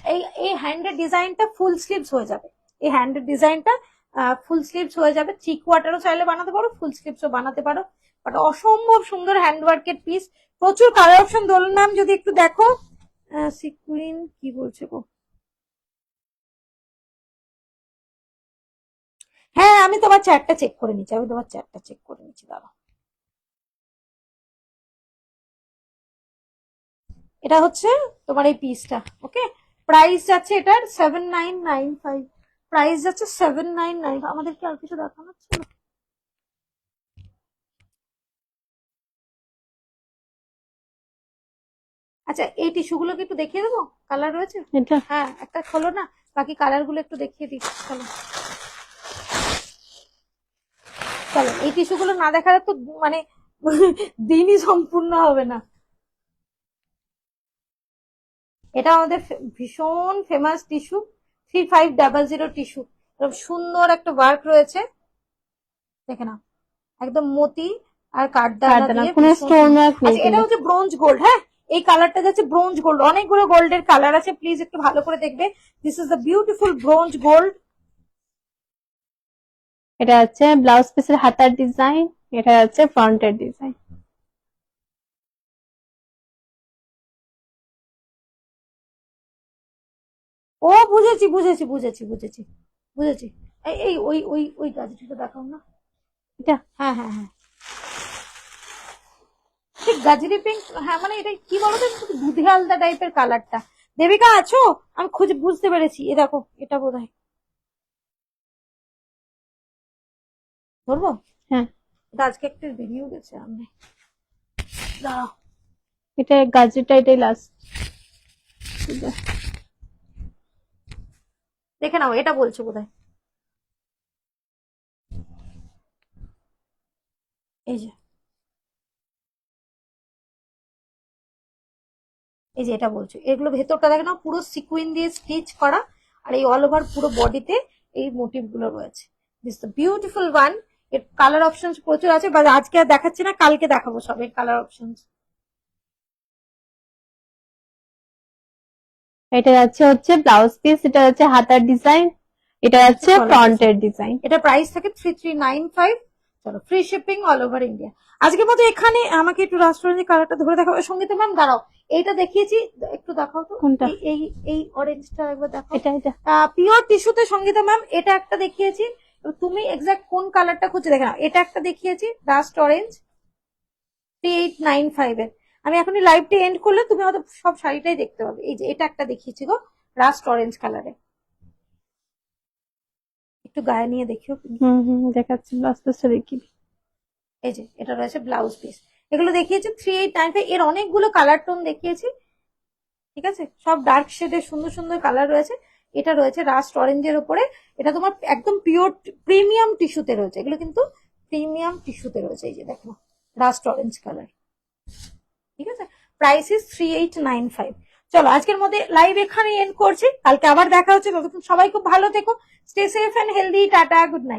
এই হ্যান্ডের ডিজাইনটা ফুল স্লিভস হয়ে যাবে। এই হ্যান্ডের ডিজাইনটা ফুল স্লিভস হয়ে যাবে। 3/4ও চাইলে বানাতে পারো, ফুল স্লিভসও বানাতে পারো। বাট অসম্ভব সুন্দর হ্যান্ডওয়ার্কের পিস, প্রচুর কালার অপশন। দোলন ম্যাম যদি একটু দেখো, সিকুইন কি বলছে গো? হ্যাঁ, আমি তোমার চ্যাটটা চেক করে নিচ্ছি, আমি তোমার চ্যাটটা চেক করে নিচ্ছি, দাঁড়াও। এটা হচ্ছে তোমার এই পিসটা, ওকে। প্রাইস যাচ্ছে এটার 7995। প্রাইস যাচ্ছে 799। আমাদের কি আর কিছু দেখানো ছিল? আচ্ছা, এই টিস্যুগুলোকে একটু দেখিয়ে দেবো, কালার রয়েছে। এটা হ্যাঁ, একটা খোলো না, বাকি কালার গুলো একটু দেখিয়ে দিই। চলো চলো, এই টিস্যুগুলো না দেখালে তো মানে দিনই সম্পূর্ণ হবে না। এটা আমাদের ভীষণ ফেমাস টিস্যু, 3500 টিস্যু। সুন্দর একটা ওয়ার্ক রয়েছে, দেখে না, একদম মতি আর কাঠদানা দিয়ে। কোনো স্টোন ওয়ার্ক নেই। আচ্ছা, এটা হচ্ছে ব্রোঞ্জ গোল্ড। হ্যাঁ, এই কালারটা যাচ্ছে ব্রোঞ্জ গোল্ড। অনেকগুলো গোল্ডের কালার আছে, প্লিজ একটু ভালো করে দেখবে। This is the beautiful bronze gold. এটা হচ্ছে ব্লাউজ পিসের হাতার ডিজাইন, এটা হচ্ছে ফ্রন্টের ডিজাইন। ও বুঝেছি বুঝেছি বুঝেছি বুঝেছি বুঝেছি। এই এই ওই ওই ওই গাছটা দেখাও না। এটা হ্যাঁ হ্যাঁ হ্যাঁ, ঠিক গাজরি পিঙ্ক। হ্যাঁ, মানে এটা কি বলতো, দুধে আলদা টাইপের কালারটা। দেবিকা আছো? আমি খুঁজে বুঝতে পেরেছি, এ দেখো, এটা বোধহয়। ধরবো? হ্যাঁ, এটা আজকে একটা বেরিয়েও গেছে। আমি দাঁড়াও, এটা গাজরিটা, এটাই লাস্ট। দেখে নাও, এটা বলছো বোধহয়। এই যে, এই যে এটা বলছো, এগুলো ভেতরটা দেখে নাও, পুরো সিকুইন দিয়ে স্টিচ করা, আর এই অল ওভার পুরো বডিতে এই মোটিভ গুলো রয়েছে। This the beautiful one. এর কালার অপশন প্রচুর আছে, বাট আজকে আর দেখাচ্ছি না, কালকে দেখাবো সব এর কালার অপশন। এটা হচ্ছে ব্লাউজ পিস, এটা হচ্ছে হাতার ডিজাইন, এটা হচ্ছে ফ্রন্টের ডিজাইন। এটা প্রাইস থাকে 3395। চলো, free shipping all over India. আজকের মতো এখানে। আমাকে একটু রাষ্ট্রনীতি কালারটা ধরে দেখাবো। সঙ্গীতা ম্যাম দাঁড়াও, এইটা দেখিয়েছি, একটু দেখাও তো। কোনটা? এই এই অরেঞ্জটা একবার দেখাও। এটা এটা পিওর টিস্যুতে সঙ্গীতা ম্যাম, এটা একটা দেখিয়েছি। তুমি এক্সাক্ট কোন কালারটা খুঁজে দেখে নাও। এটা একটা দেখিয়েছি ডাস্ট অরেঞ্জ, 3895 এর। আমি এখনই লাইভটা এন্ড করলে তুমি হয়তো সব শাড়িটাই দেখতে পাবে। এই যে এটা একটা দেখিয়েছি গো, রাস্ট অরেঞ্জ কালারে। একটু গায়ে নিয়ে দেখিও। দেখাচ্ছি, ব্লাউজ পিসটা দেখি। এই যে এটা রয়েছে ব্লাউজ পিস। এগুলো দেখিয়েছি 3895। এর অনেকগুলো কালার টোন দেখিয়েছি, ঠিক আছে, সব ডার্ক শেডের সুন্দর সুন্দর কালার রয়েছে। এটা রয়েছে রাস্ট অরেঞ্জের উপরে। এটা তোমার একদম পিওর প্রিমিয়াম টিস্যুতে রয়েছে, এগুলো কিন্তু প্রিমিয়াম টিস্যুতে রয়েছে। এই যে দেখো, রাস্ট অরেঞ্জ কালার, ঠিক আছে। Price is 3895। চলো, আজকের মধ্যে লাইভ এখানে এন্ড করছি, কালকে আবার দেখা হচ্ছে। ততক্ষণ সবাই খুব ভালো থেকো, stay safe and healthy. Tata, good night.